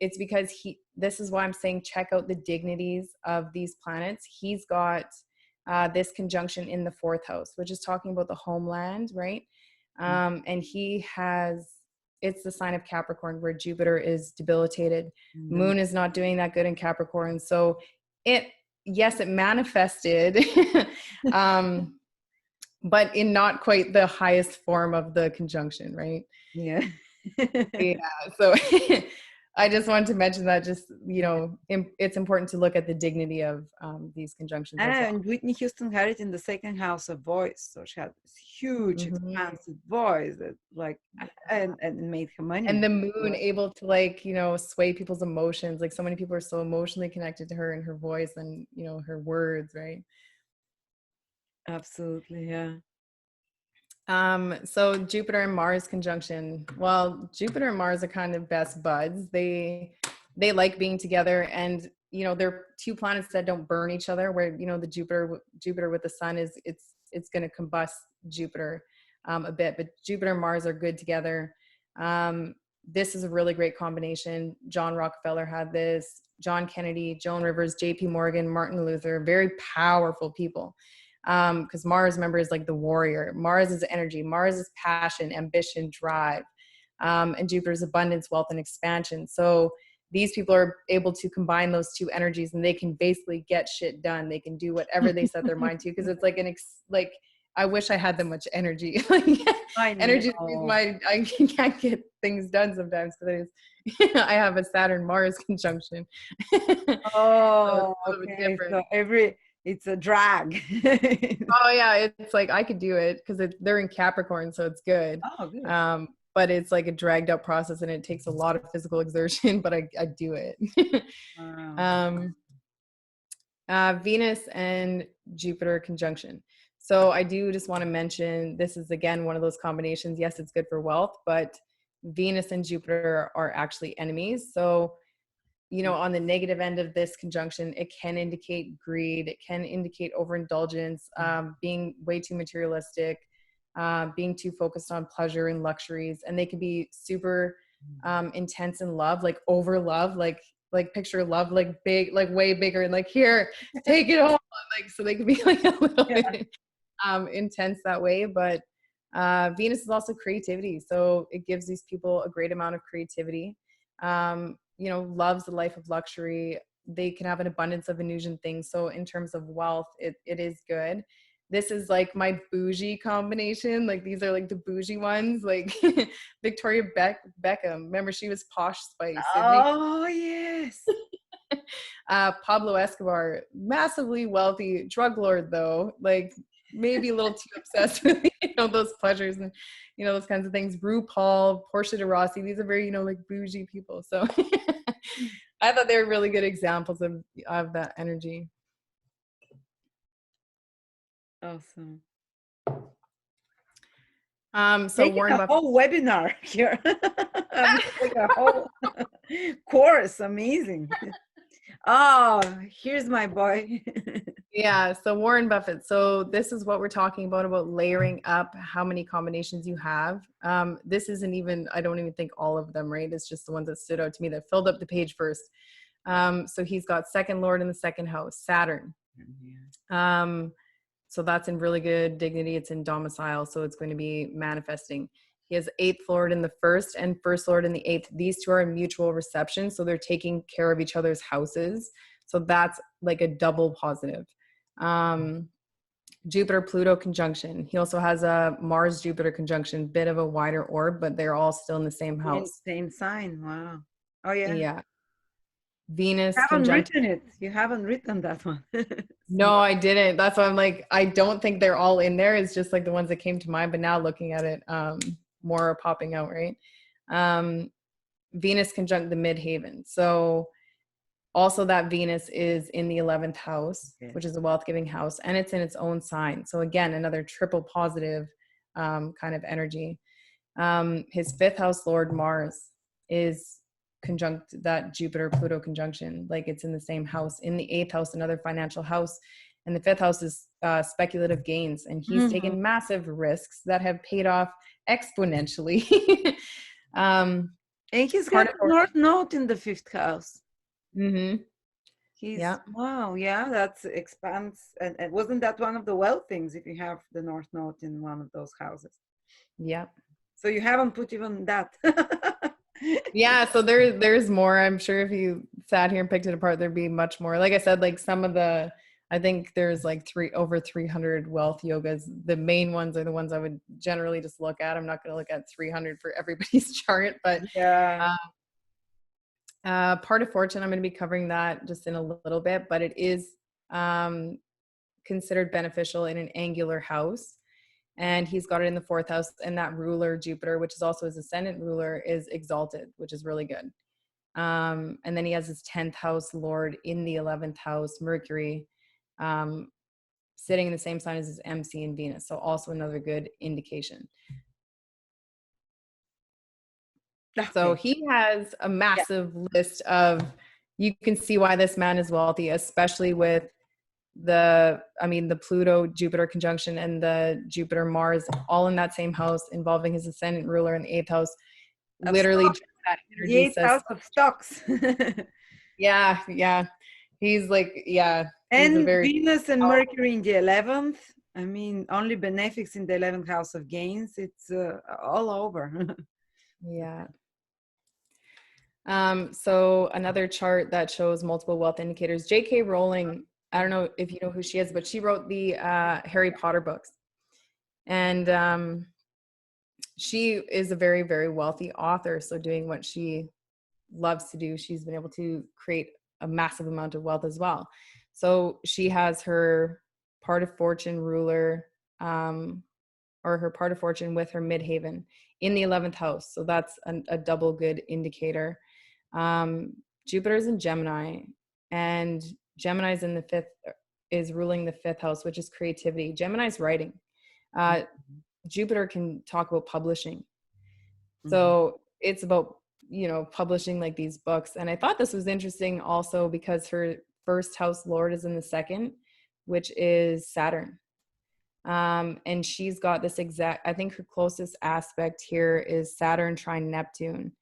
It's because this is why I'm saying check out the dignities of these planets. He's got this conjunction in the 4th house, which is talking about the homeland, right? And it's the sign of Capricorn where Jupiter is debilitated. Moon is not doing that good in Capricorn. So yes, it manifested, but in not quite the highest form of the conjunction, right? Yeah. Yeah. So I just wanted to mention that it's important to look at the dignity of these conjunctions as well. And Whitney Houston had it in the second house of voice. So she had this huge, expansive voice that and made her money. And the moon able to sway people's emotions. Like so many people are so emotionally connected to her and her voice and, her words, right? Absolutely. Yeah. So Jupiter and Mars conjunction. Well, Jupiter and Mars are kind of best buds. They like being together, and they're two planets that don't burn each other. Where the Jupiter with the sun it's going to combust Jupiter a bit, but Jupiter and Mars are good together. This is a really great combination. John Rockefeller had this. John Kennedy, Joan Rivers, J.P. Morgan, Martin Luther, very powerful people. Because Mars, remember, is like the warrior. Mars is energy. Mars is passion, ambition, drive. And Jupiter is abundance, wealth, and expansion. So these people are able to combine those two energies, and they can basically get shit done. They can do whatever they set their mind to, because it's like I wish I had that much energy. Energy is the reason why I can't get things done sometimes, because I have a Saturn Mars conjunction. Oh, so okay. So it's a drag. Oh yeah, it's like I could do it because they're in Capricorn, so it's good. Oh, good. But it's like a dragged out process, and it takes a lot of physical exertion, but I do it. Wow. Venus and Jupiter conjunction. So I do just want to mention, this is again one of those combinations. Yes, it's good for wealth, but Venus and Jupiter are actually enemies. So on the negative end of this conjunction, it can indicate greed. It can indicate overindulgence, being way too materialistic, being too focused on pleasure and luxuries. And they can be super intense in love, like over love, like picture love, like big, like way bigger, and like, here, take it all. So they can be like a little bit intense that way. But Venus is also creativity. So it gives these people a great amount of creativity. Loves the life of luxury. They can have an abundance of illusion things. So in terms of wealth, it is good. This is like my bougie combination. Like these are like the bougie ones, like Victoria Beckham. Remember, she was Posh Spice. Oh, yes. Pablo Escobar, massively wealthy drug lord, though, like maybe a little too obsessed with those pleasures and those kinds of things. RuPaul, Portia de Rossi, these are very like bougie people. So I thought they were really good examples of that energy. Awesome. So Warren Buffett, whole webinar here. Like a whole course. Amazing. Oh, here's my boy. Yeah, so Warren Buffett. So this is what we're talking about layering up how many combinations you have. This isn't even, I don't even think all of them, right? It's just the ones that stood out to me that filled up the page first. So he's got second lord in the second house, Saturn. So that's in really good dignity. It's in domicile, so it's going to be manifesting. He has eighth lord in the first and first lord in the eighth. These two are in mutual reception, so they're taking care of each other's houses. So that's like a double positive. Jupiter-Pluto conjunction. He also has a Mars-Jupiter conjunction, bit of a wider orb, but they're all still in the same house. Same sign. Wow. Oh, yeah. Yeah. Venus. You haven't written it. You haven't written that one. No, I didn't. That's why I'm like, I don't think they're all in there. It's just like the ones that came to mind, but now looking at it, more are popping out, right? Venus conjunct the midhaven. So also that Venus is in the 11th house, which is a wealth-giving house, and it's in its own sign. So again, another triple positive kind of energy. His fifth house lord, Mars, is conjunct that Jupiter-Pluto conjunction. Like it's in the same house. In the eighth house, another financial house. And the fifth house is speculative gains. And he's taken massive risks that have paid off exponentially. And he's got a North Node in the fifth house. Wow, yeah, that's expands. And wasn't that one of the wealth things if you have the North Node in one of those houses? Yep. So you haven't put even that. Yeah, so there's more. I'm sure if you sat here and picked it apart, there'd be much more. Like I said, like some of the, I think there's like over 300 wealth yogas. The main ones are the ones I would generally just look at. I'm not going to look at 300 for everybody's chart, but Yeah. part of fortune, I'm going to be covering that just in a little bit, but it is considered beneficial in an angular house. And he's got it in the 4th house, and that ruler Jupiter, which is also his ascendant ruler, is exalted, which is really good. And then he has his 10th house lord in the 11th house, Mercury, sitting in the same sign as his MC and Venus. So also another good indication. Okay. So he has a massive list of, you can see why this man is wealthy, especially with the Pluto Jupiter conjunction and the Jupiter Mars all in that same house, involving his ascendant ruler in the 8th house. Literally just that the energy 8th says house of stocks. yeah he's like And he's a very Venus and Mercury in the 11th. I mean, only benefics in the 11th house of gains. It's all over. yeah. So another chart that shows multiple wealth indicators. J.K. Rowling, I don't know if you know who she is, but she wrote the Harry Potter books. And she is a very, very wealthy author. So doing what she loves to do, she's been able to create a massive amount of wealth as well. So she has her part of fortune ruler, or her part of fortune with her midhaven in the 11th house. So that's a double good indicator. Jupiter's in Gemini, and Gemini's in the 5th, is ruling the 5th house, which is creativity. Gemini's writing. Jupiter can talk about publishing. So it's about, publishing like these books. And I thought this was interesting also because her 1st house lord is in the 2nd, which is Saturn. And she's got this I think her closest aspect here is Saturn trine Neptune.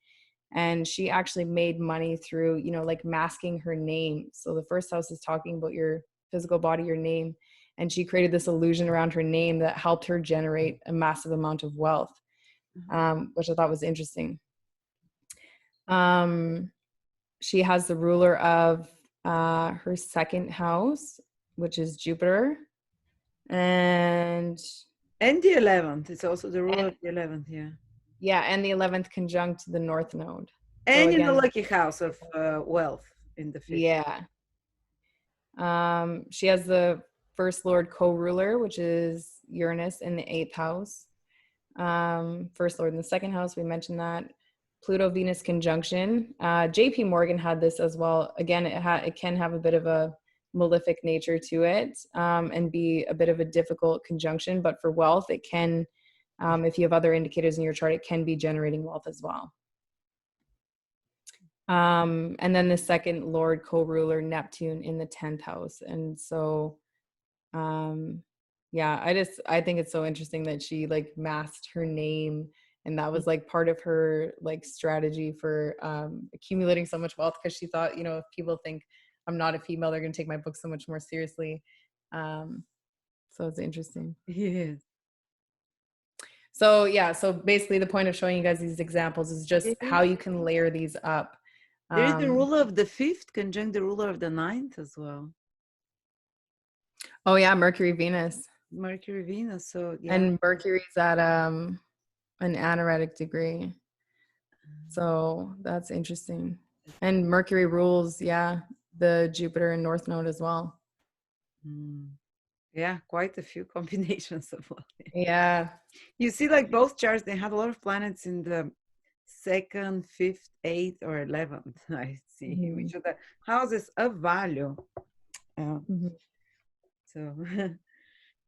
And she actually made money through, like masking her name. So the 1st house is talking about your physical body, your name. And she created this illusion around her name that helped her generate a massive amount of wealth, which I thought was interesting. She has the ruler of her 2nd house, which is Jupiter. And the 11th. It's also the ruler of the 11th, yeah, and the 11th conjunct the North Node. And so again, in the lucky house of wealth in the 5th. Yeah. She has the 1st lord co-ruler, which is Uranus in the 8th house. 1st lord in the 2nd house, we mentioned that. Pluto Venus conjunction. JP Morgan had this as well. Again, it can have a bit of a malefic nature to it, and be a bit of a difficult conjunction, but for wealth it can, if you have other indicators in your chart, it can be generating wealth as well. And then the 2nd lord co-ruler Neptune in the 10th house. And so I think it's so interesting that she like masked her name, and that was like part of her like strategy for accumulating so much wealth, because she thought, if people think I'm not a female, they're going to take my book so much more seriously. So it's interesting. Yes. So basically the point of showing you guys these examples is just how you can layer these up. There is the ruler of the 5th conjunct the ruler of the 9th as well. Oh yeah, Mercury Venus. So yeah. And Mercury's at an anaretic degree. So that's interesting. And Mercury rules, the Jupiter and North Node as well. Yeah, quite a few combinations of wealth. Yeah. You see, like both charts, they have a lot of planets in the 2nd, 5th, 8th, or 11th. I see, which are the houses of value. So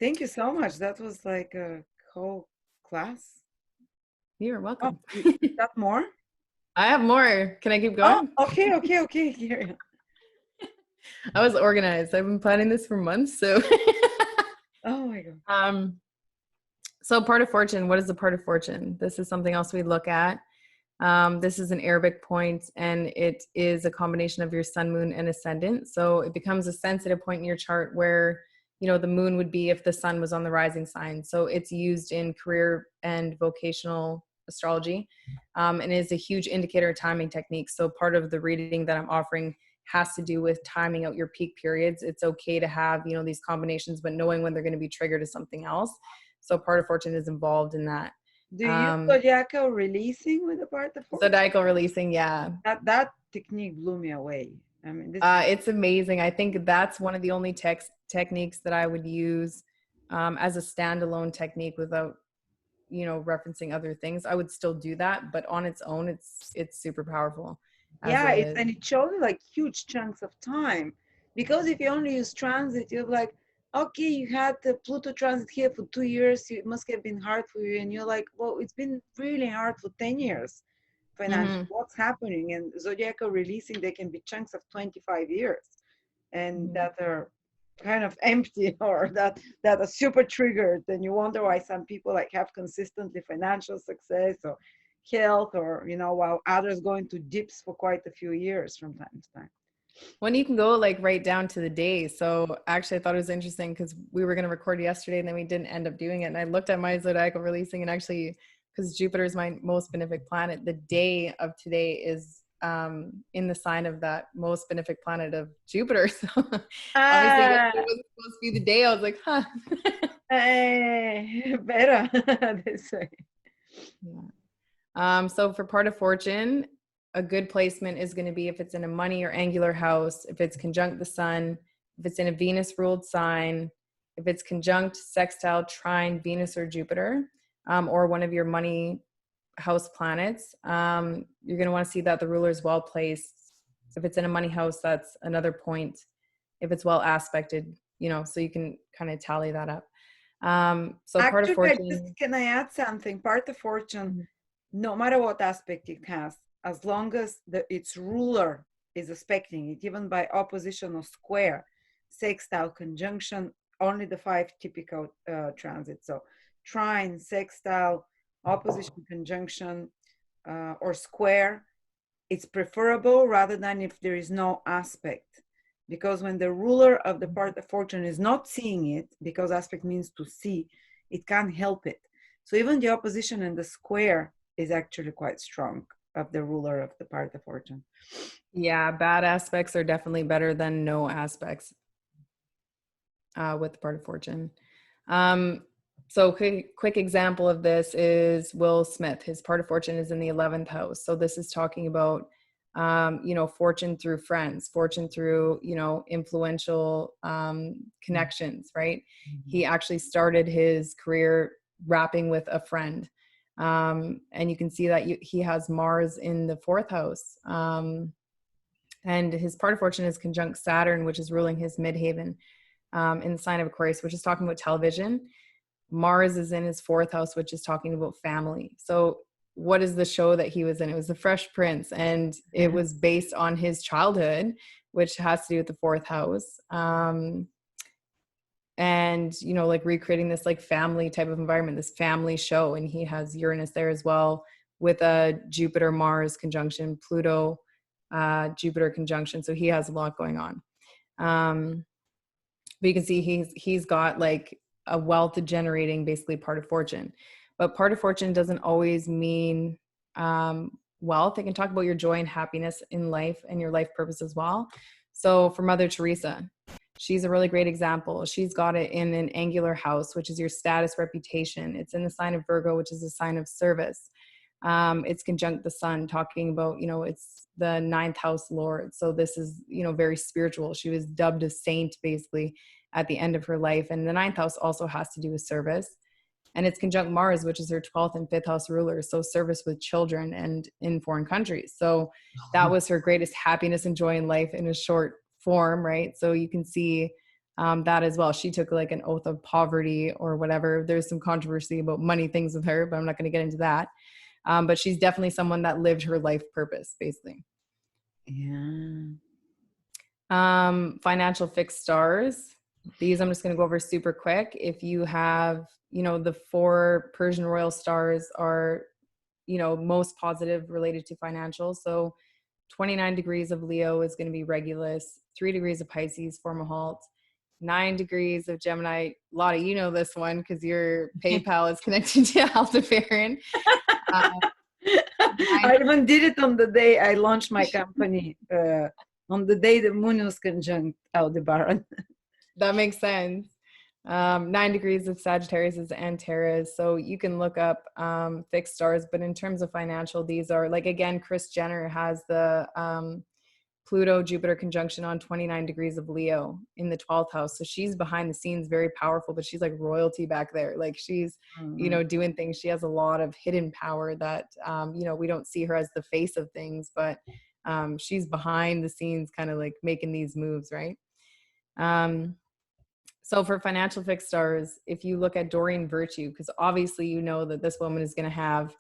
thank you so much. That was like a whole class. You're welcome. You got more? I have more. Can I keep going? Oh, okay. Here. I was organized. I've been planning this for months. So oh my God. So part of fortune, what is the part of fortune? This is something else we look at. This is an Arabic point, and it is a combination of your sun, moon, and ascendant. So it becomes a sensitive point in your chart where The moon would be if the sun was on the rising sign. So it's used in career and vocational astrology, and is a huge indicator of timing techniques. So part of the reading that I'm offering has to do with timing out your peak periods. It's okay to have, these combinations, but knowing when they're going to be triggered is something else. So part of fortune is involved in that. Do you use zodiacal releasing with the part of fortune? Zodiacal releasing, yeah. That technique blew me away. I mean, it's amazing. I think that's one of the only techniques that I would use as a standalone technique without, referencing other things. I would still do that, but on its own, it's super powerful. Yeah, and it shows like huge chunks of time, because if you only use transit, you're like, okay, you had the Pluto transit here for 2 years, it must have been hard for you, and you're like, well, it's been really hard for 10 years financially. What's happening? And zodiacal releasing, they can be chunks of 25 years, and that are kind of empty, or that are super triggered, and you wonder why some people like have consistently financial success or health, or while others go into dips for quite a few years from time to time. When you can go like right down to the day. So actually I thought it was interesting because we were going to record yesterday and then we didn't end up doing it. And I looked at my zodiacal releasing, and actually, because Jupiter is my most benefic planet, the day of today is in the sign of that most benefic planet of Jupiter. So obviously it wasn't supposed to be the day. I was like, huh. Better, they say. Yeah. So for part of fortune, a good placement is going to be if it's in a money or angular house, if it's conjunct the sun, if it's in a Venus ruled sign, if it's conjunct, sextile, trine, Venus or Jupiter, or one of your money house planets. You're going to want to see that the ruler is well placed. If it's in a money house, that's another point. If it's well aspected, so you can kind of tally that up. So actually, part of fortune. Can I add something? Part of fortune, no matter what aspect it has, as long as its ruler is aspecting it, even by opposition or square, sextile, conjunction, only the 5 typical transits. So trine, sextile, opposition, conjunction, or square, it's preferable rather than if there is no aspect. Because when the ruler of the part of fortune is not seeing it, because aspect means to see, it can't help it. So even the opposition and the square is actually quite strong of the ruler of the part of fortune. Yeah, bad aspects are definitely better than no aspects with the part of fortune. So quick example of this is Will Smith. His part of fortune is in the 11th house. So this is talking about, fortune through friends, fortune through, influential connections, right? He actually started his career rapping with a friend. And you can see that he has Mars in the 4th house. And his part of fortune is conjunct Saturn, which is ruling his midheaven in the sign of Aquarius, which is talking about television. Mars is in his 4th house, which is talking about family. So what is the show that he was in? It was The Fresh Prince, and it was based on his childhood, which has to do with the 4th house. And, like recreating this like family type of environment, this family show. And he has Uranus there as well, with a Jupiter, Mars conjunction, Pluto, Jupiter conjunction. So he has a lot going on. But you can see he's got like a wealth generating basically part of fortune. But part of fortune doesn't always mean wealth. It can talk about your joy and happiness in life and your life purpose as well. So for Mother Teresa, she's a really great example. She's got it in an angular house, which is your status, reputation. It's in the sign of Virgo, which is a sign of service. It's conjunct the sun, talking about, it's the 9th house lord. So this is, very spiritual. She was dubbed a saint basically at the end of her life. And the 9th house also has to do with service. And it's conjunct Mars, which is her 12th and 5th house ruler. So service with children and in foreign countries. So that was her greatest happiness and joy in life in a short form, right? So you can see that as well. She took like an oath of poverty or whatever. There's some controversy about money things with her, but I'm not going to get into that. But she's definitely someone that lived her life purpose, basically. Yeah. Financial fixed stars. These I'm just going to go over super quick. If you have, the 4 Persian royal stars are, most positive related to financial. So 29 degrees of Leo is going to be Regulus, 3 degrees of Pisces, Formahalt, 9 degrees of Gemini. Lotta, you know this one because your PayPal is connected to Aldebaran. I even did it on the day I launched my company, on the day the moon was conjunct Aldebaran. That makes sense. 9 degrees of Sagittarius is Antares. So you can look up fixed stars, but in terms of financial, these are like, again, Kris Jenner has the Pluto Jupiter conjunction on 29 degrees of Leo in the 12th house. So she's behind the scenes, very powerful, but she's like royalty back there. Like she's, you know, doing things. She has a lot of hidden power that, you know, we don't see her as the face of things, but she's behind the scenes kind of like making these moves, right? So for financial fixed stars, if you look at Doreen Virtue, because obviously you know that this woman is going to have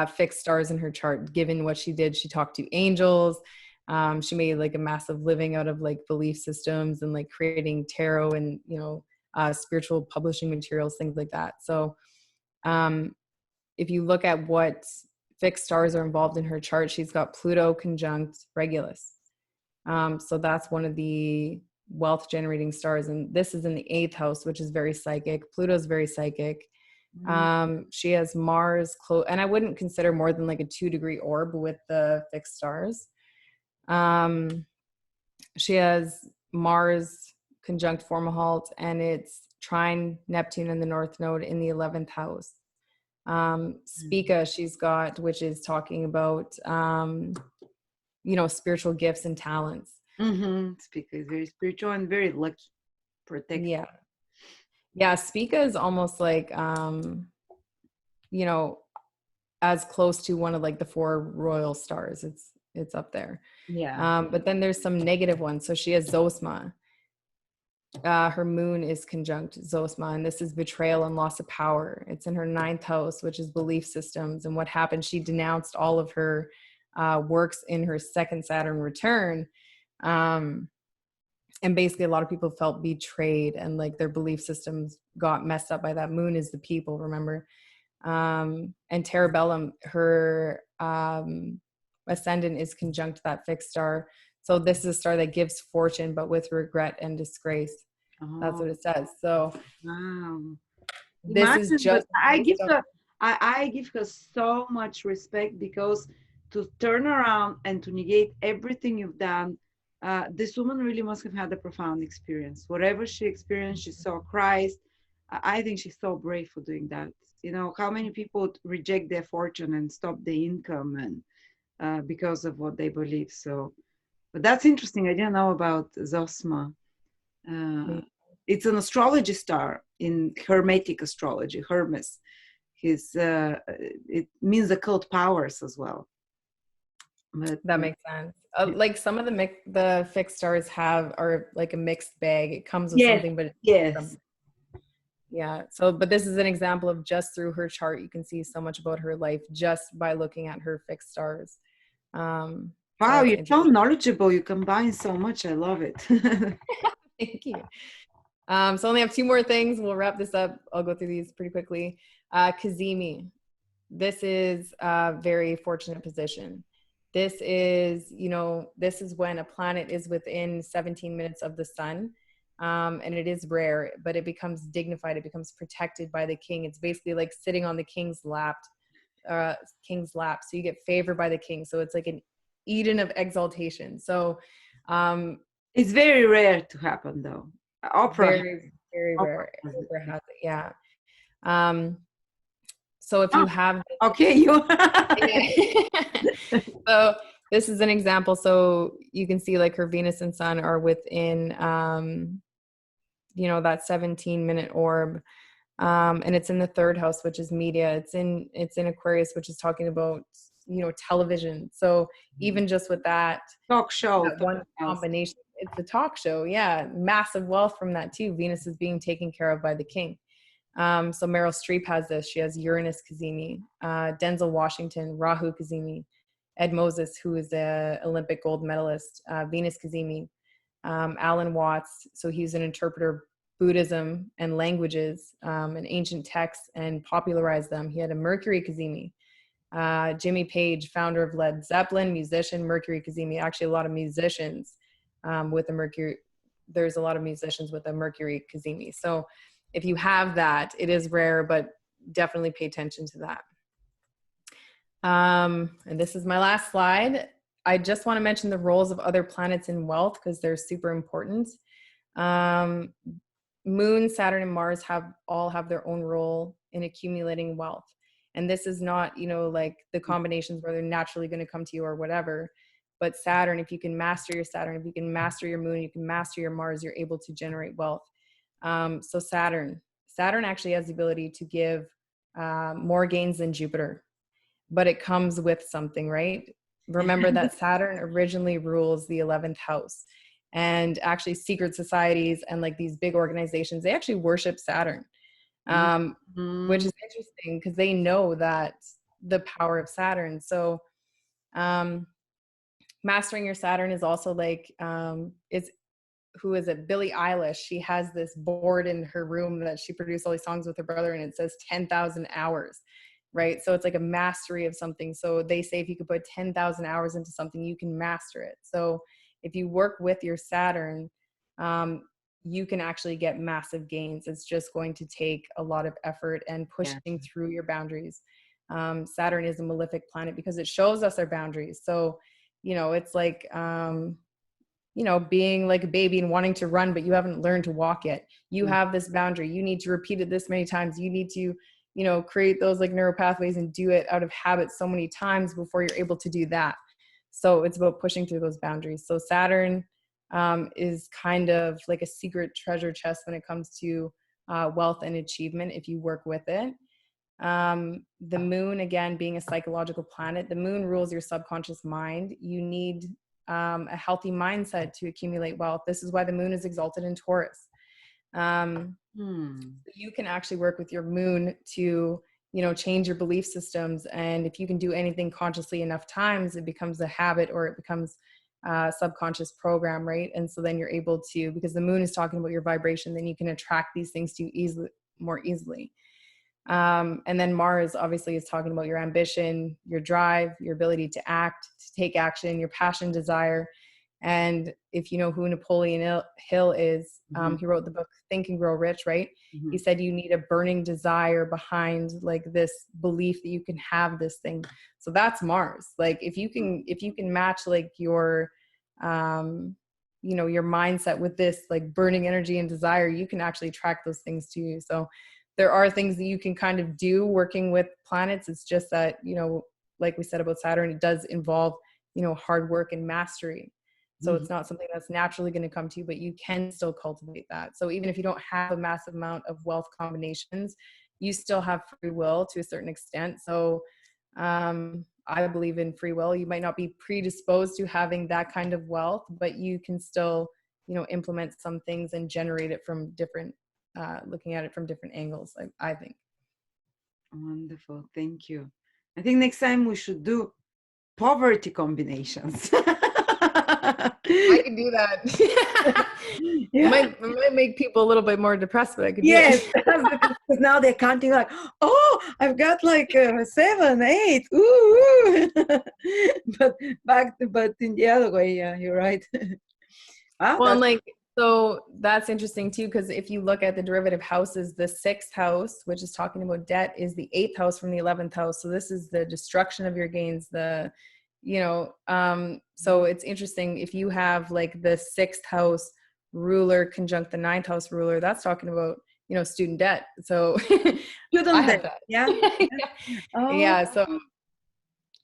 fixed stars in her chart, given what she did. She talked to angels. She made like a massive living out of like belief systems and like creating tarot and, you know, spiritual publishing materials, things like that. So if you look at what fixed stars are involved in her chart, she's got Pluto conjunct Regulus. So that's one of the wealth generating stars. And this is in the 8th house, which is very psychic. Pluto's very psychic. She has Mars and I wouldn't consider more than like a 2-degree orb with the fixed stars. She has Mars conjunct Fomalhaut, and it's trine Neptune in the North Node in the 11th house. Spica she's got, which is talking about, you know, spiritual gifts and talents. Spica is very spiritual and very lucky, protected. Yeah, Spica is almost like, you know, as close to one of like the 4 royal stars. It's up there. But then there's some negative ones. So she has Zosma. Her moon is conjunct Zosma, and this is betrayal and loss of power. It's in her 9th house, which is belief systems. And what happened, she denounced all of her works in her 2nd Saturn return. And basically a lot of people felt betrayed and like their belief systems got messed up by that. Moon is the people, remember? And Terabellum, her ascendant is conjunct that fixed star. So this is a star that gives fortune, but with regret and disgrace. That's what it says. So this Imagine, is just I give her so much respect, because to turn around and to negate everything you've done, this woman really must have had a profound experience. Whatever she experienced, she saw Christ. I think she's so brave for doing that. You know, how many people reject their fortune and stop the income and because of what they believe. So, but that's interesting. I didn't know about Zosma. It's an astrology star in Hermetic astrology, Hermes. It means occult powers as well. But, that makes sense. Like some of the fixed stars are like a mixed bag. It comes with something, but yeah. So, but this is an example of just through her chart, you can see so much about her life just by looking at her fixed stars. Wow, you're so knowledgeable. You combine so much. I love it. Thank you. So I only have 2 more things. We'll wrap this up. I'll go through these pretty quickly. Kazimi. This is a very fortunate position. This is, you know, this is when a planet is within 17 minutes of the sun. And it is rare, but it becomes dignified. It becomes protected by the king. It's basically like sitting on the king's lap. So you get favored by the king. So it's like an Eden of exaltation. So it's very rare to happen, though. Oprah, very, very rare. Oprah has it, yeah. So if you have, so this is an example. So you can see like her Venus and Sun are within, you know, that 17-minute orb. And it's in the 3rd house, which is media. It's in Aquarius, which is talking about, you know, television. So even just with that talk show, that one combination, it's a talk show. Yeah. Massive wealth from that too. Venus is being taken care of by the king. So Meryl Streep has this. She has Uranus Kazimi, Denzel Washington, Rahu Kazimi, Ed Moses, who is a Olympic gold medalist, Venus Kazimi, Alan Watts. So he's an interpreter of Buddhism and languages and ancient texts and popularized them. He had a Mercury Kazimi. Jimmy Page, founder of Led Zeppelin, musician, Mercury Kazimi. Actually, a lot of musicians with a there's a lot of musicians with a Mercury Kazimi. So if you have that, it is rare, but definitely pay attention to that. And this is my last slide. I just want to mention the roles of other planets in wealth because they're super important. Moon, Saturn, and Mars all have their own role in accumulating wealth. And this is not, like the combinations where they're naturally going to come to you or whatever. But Saturn, if you can master your Saturn, if you can master your Moon, you can master your Mars, you're able to generate wealth. So Saturn actually has the ability to give more gains than Jupiter, but it comes with something, right? Remember that Saturn originally rules the 11th house. And actually secret societies and like these big organizations, they actually worship Saturn, which is interesting because they know that the power of Saturn. So mastering your Saturn is also like, who is it? Billie Eilish. She has this board in her room that she produced all these songs with her brother, and it says 10,000 hours, right? So it's like a mastery of something. So they say if you could put 10,000 hours into something, you can master it. So if you work with your Saturn, you can actually get massive gains. It's just going to take a lot of effort and pushing through your boundaries. Saturn is a malefic planet because it shows us our boundaries. So, it's like, being like a baby and wanting to run, but you haven't learned to walk yet. You have this boundary. You need to repeat it this many times. You need to, create those like neural pathways and do it out of habit so many times before you're able to do that. So it's about pushing through those boundaries. So Saturn is kind of like a secret treasure chest when it comes to wealth and achievement if you work with it. The moon, again, being a psychological planet, the moon rules your subconscious mind. You need a healthy mindset to accumulate wealth. This is why the moon is exalted in Taurus. You can actually work with your moon to change your belief systems. And if you can do anything consciously enough times, it becomes a habit or it becomes a subconscious program, right? And so then you're able to, because the moon is talking about your vibration, then you can attract these things to you more easily. And then Mars obviously is talking about your ambition, your drive, your ability to act, to take action, your passion, desire. And if you know who Napoleon Hill is, he wrote the book Think and Grow Rich, right? He said you need a burning desire behind like this belief that you can have this thing. So that's Mars. Like if you can match like your your mindset with this like burning energy and desire, you can actually attract those things to you. So there are things that you can kind of do working with planets. It's just that, like we said about Saturn, it does involve, hard work and mastery. So it's not something that's naturally going to come to you, but you can still cultivate that. So even if you don't have a massive amount of wealth combinations, you still have free will to a certain extent. So I believe in free will. You might not be predisposed to having that kind of wealth, but you can still, implement some things and generate it from different, looking at it from different angles, I think. Wonderful. Thank you. I think next time we should do poverty combinations. I can do that. It might make people a little bit more depressed, but I could do it. Because now they're counting like, oh, I've got like 7, 8. Ooh. but in the other way, yeah, you're right. So that's interesting too, because if you look at the derivative houses, the 6th house, which is talking about debt, is the 8th house from the 11th house. So this is the destruction of your gains, so it's interesting if you have like the 6th house ruler conjunct the 9th house ruler, that's talking about, student debt. So student debt. Yeah. Yeah. So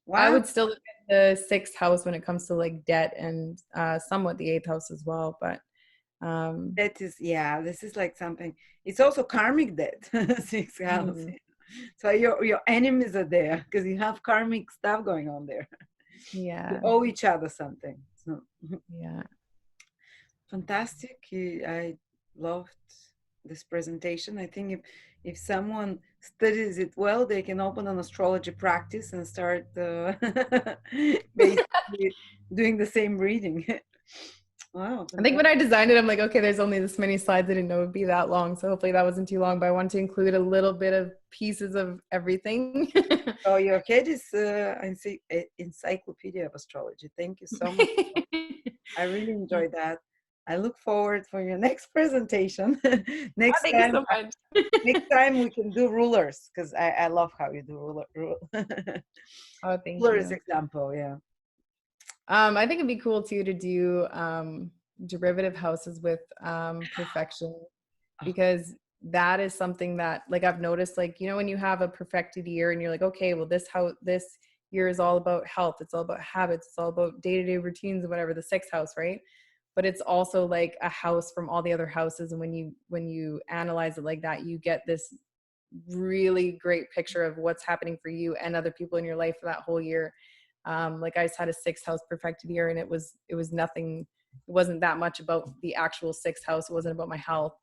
wow. I would still look at the 6th house when it comes to like debt and somewhat the 8th house as well. But that is, this is like something, it's also karmic debt. 6th house. So your enemies are there because you have karmic stuff going on there. Yeah. You owe each other something. So yeah. Fantastic. I loved this presentation. I think if someone studies it well, they can open an astrology practice and start basically doing the same reading. Wow. I think when I designed it, I'm like, okay, there's only this many slides. I didn't know it would be that long. So hopefully that wasn't too long, but I wanted to include a little bit of pieces of everything. Oh, your head is encyclopedia of astrology. Thank you so much. I really enjoyed that. I look forward for your next presentation. Oh, next thank you time, so much. next time we can do rulers because I love how you do Oh, thank rulers you. example. Yeah. I think it'd be cool too to do derivative houses with perfection, because that is something that, like, I've noticed, like, you know, when you have a perfected year and you're like, okay, well, this year is all about health, it's all about habits, it's all about day-to-day routines and whatever, the sixth house, right? But it's also like a house from all the other houses, and when you analyze it like that, you get this really great picture of what's happening for you and other people in your life for that whole year. Like, I just had a sixth house perfected year, and it was nothing, it wasn't that much about the actual sixth house, it wasn't about my health.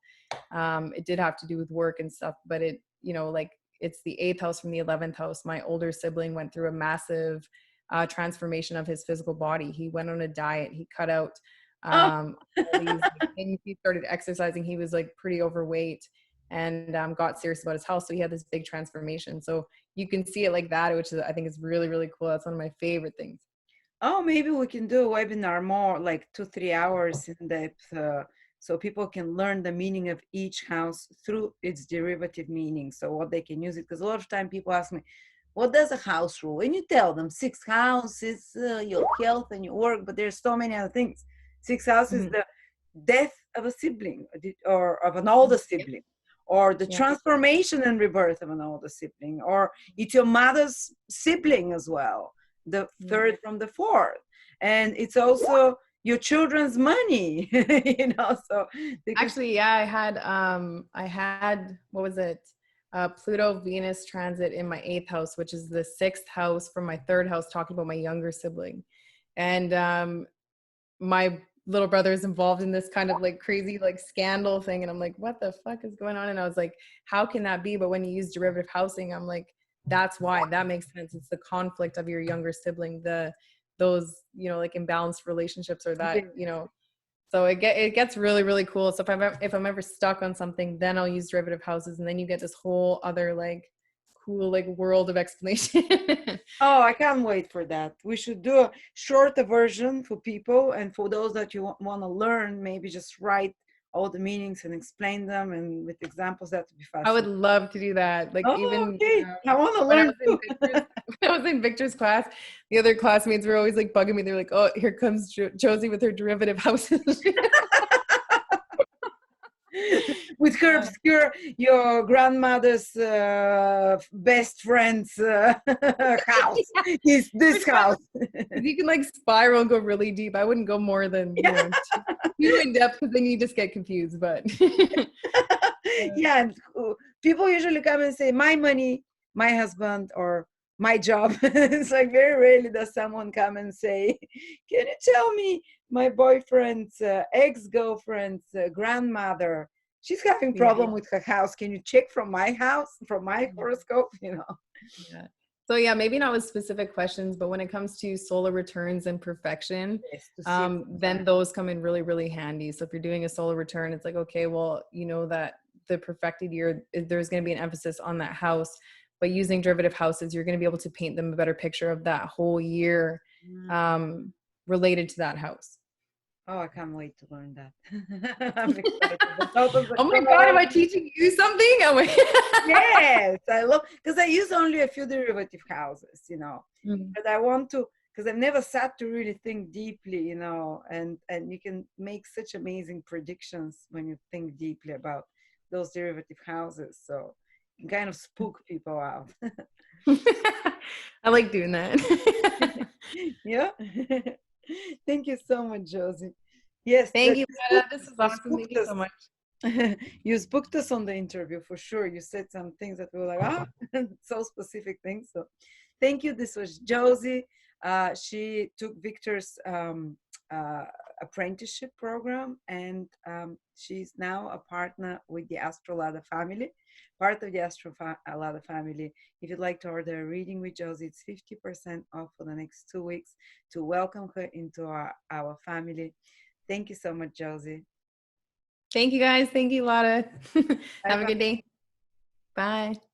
It did have to do with work and stuff, but it, you know, like, it's the eighth house from the 11th house. My older sibling went through a massive transformation of his physical body. He went on a diet, he cut out Oh, all these like, things. He started exercising, he was like pretty overweight, and got serious about his health, so he had this big transformation. So you can see it like that, which is, I think, is really, really cool. That's one of my favorite things. oh, maybe we can do a webinar more like 2-3 hours in depth, so people can learn the meaning of each house through its derivative meaning. So what they can use it, because a lot of time people ask me, what does a house rule? And you tell them sixth house is your health and your work, but there's so many other things. Sixth house is Mhm. the death of a sibling or of an older Yeah. sibling, or the Yeah. transformation and rebirth of an older sibling, or it's your mother's sibling as well, the Yeah. third from the fourth. And it's also your children's money, so because Actually, yeah, I had, what was it? Pluto Venus transit in my eighth house, which is the sixth house from my third house, talking about my younger sibling. And my little brother is involved in this kind of like crazy like scandal thing, and I'm like, what the fuck is going on? And I was like, how can that be? But when you use derivative housing, I'm like, that's why. That makes sense. It's the conflict of your younger sibling, those, you know, like imbalanced relationships, or that, you know. So it gets really, really cool. So if I'm ever stuck on something, then I'll use derivative houses, and then you get this whole other like cool like world of explanation. Oh, I can't wait for that. We should do a shorter version for people, and for those that you want to learn, maybe just write all the meanings and explain them, and with examples that would be I would fascinating. love to do that. Like, Oh, even okay. I want to when I learn was in too. Victor's, when I was in Victor's class, the other classmates were always like bugging me. They're like, "Oh, here comes Josie with her derivative houses." With her Yeah. obscure, your grandmother's best friend's house is this Which one? house. 'Cause you can like spiral and go really deep. I wouldn't go more than, you Yeah. know, too in depth, because then you just get confused. But Yeah, and people usually come and say, my money, my husband, or my job. It's like very rarely does someone come and say, can you tell me my boyfriend's ex-girlfriend's grandmother, she's having yeah. problem with her house, can you check from my house, from my horoscope, Yeah. So yeah, maybe not with specific questions, but when it comes to solar returns and perfection, Yes, to see then those come in really, really handy. So if you're doing a solar return, it's like, okay, well, you know that the perfected year, there's going to be an emphasis on that house, but using derivative houses, you're going to be able to paint them a better picture of that whole year related to that house. Oh, I can't wait to learn that. I'm excited. The thought of the Oh my God, am call. I teaching you something? Oh my Yes, I love, because I use only a few derivative houses, Mm. but I want to, because I've never sat to really think deeply, and you can make such amazing predictions when you think deeply about those derivative houses. So you can kind of spook people out. I like doing that. Yeah. Thank you so much, Josie. Yes, Thank that you, you Meta. spooked This us. is You awesome. Thank spooked you us. so much. You spooked us on the interview for sure. You said some things that we were like, so specific things. So thank you. This was Josie. She took Victor's uh, apprenticeship program, and she's now a partner with the Astrolada family, part of the Astrolada family. If you'd like to order a reading with Josie, it's 50% off for the next 2 weeks to welcome her into our family. Thank you so much, Josie. Thank you, guys. Thank you, Lotta. Bye Have a bye. good day. Bye.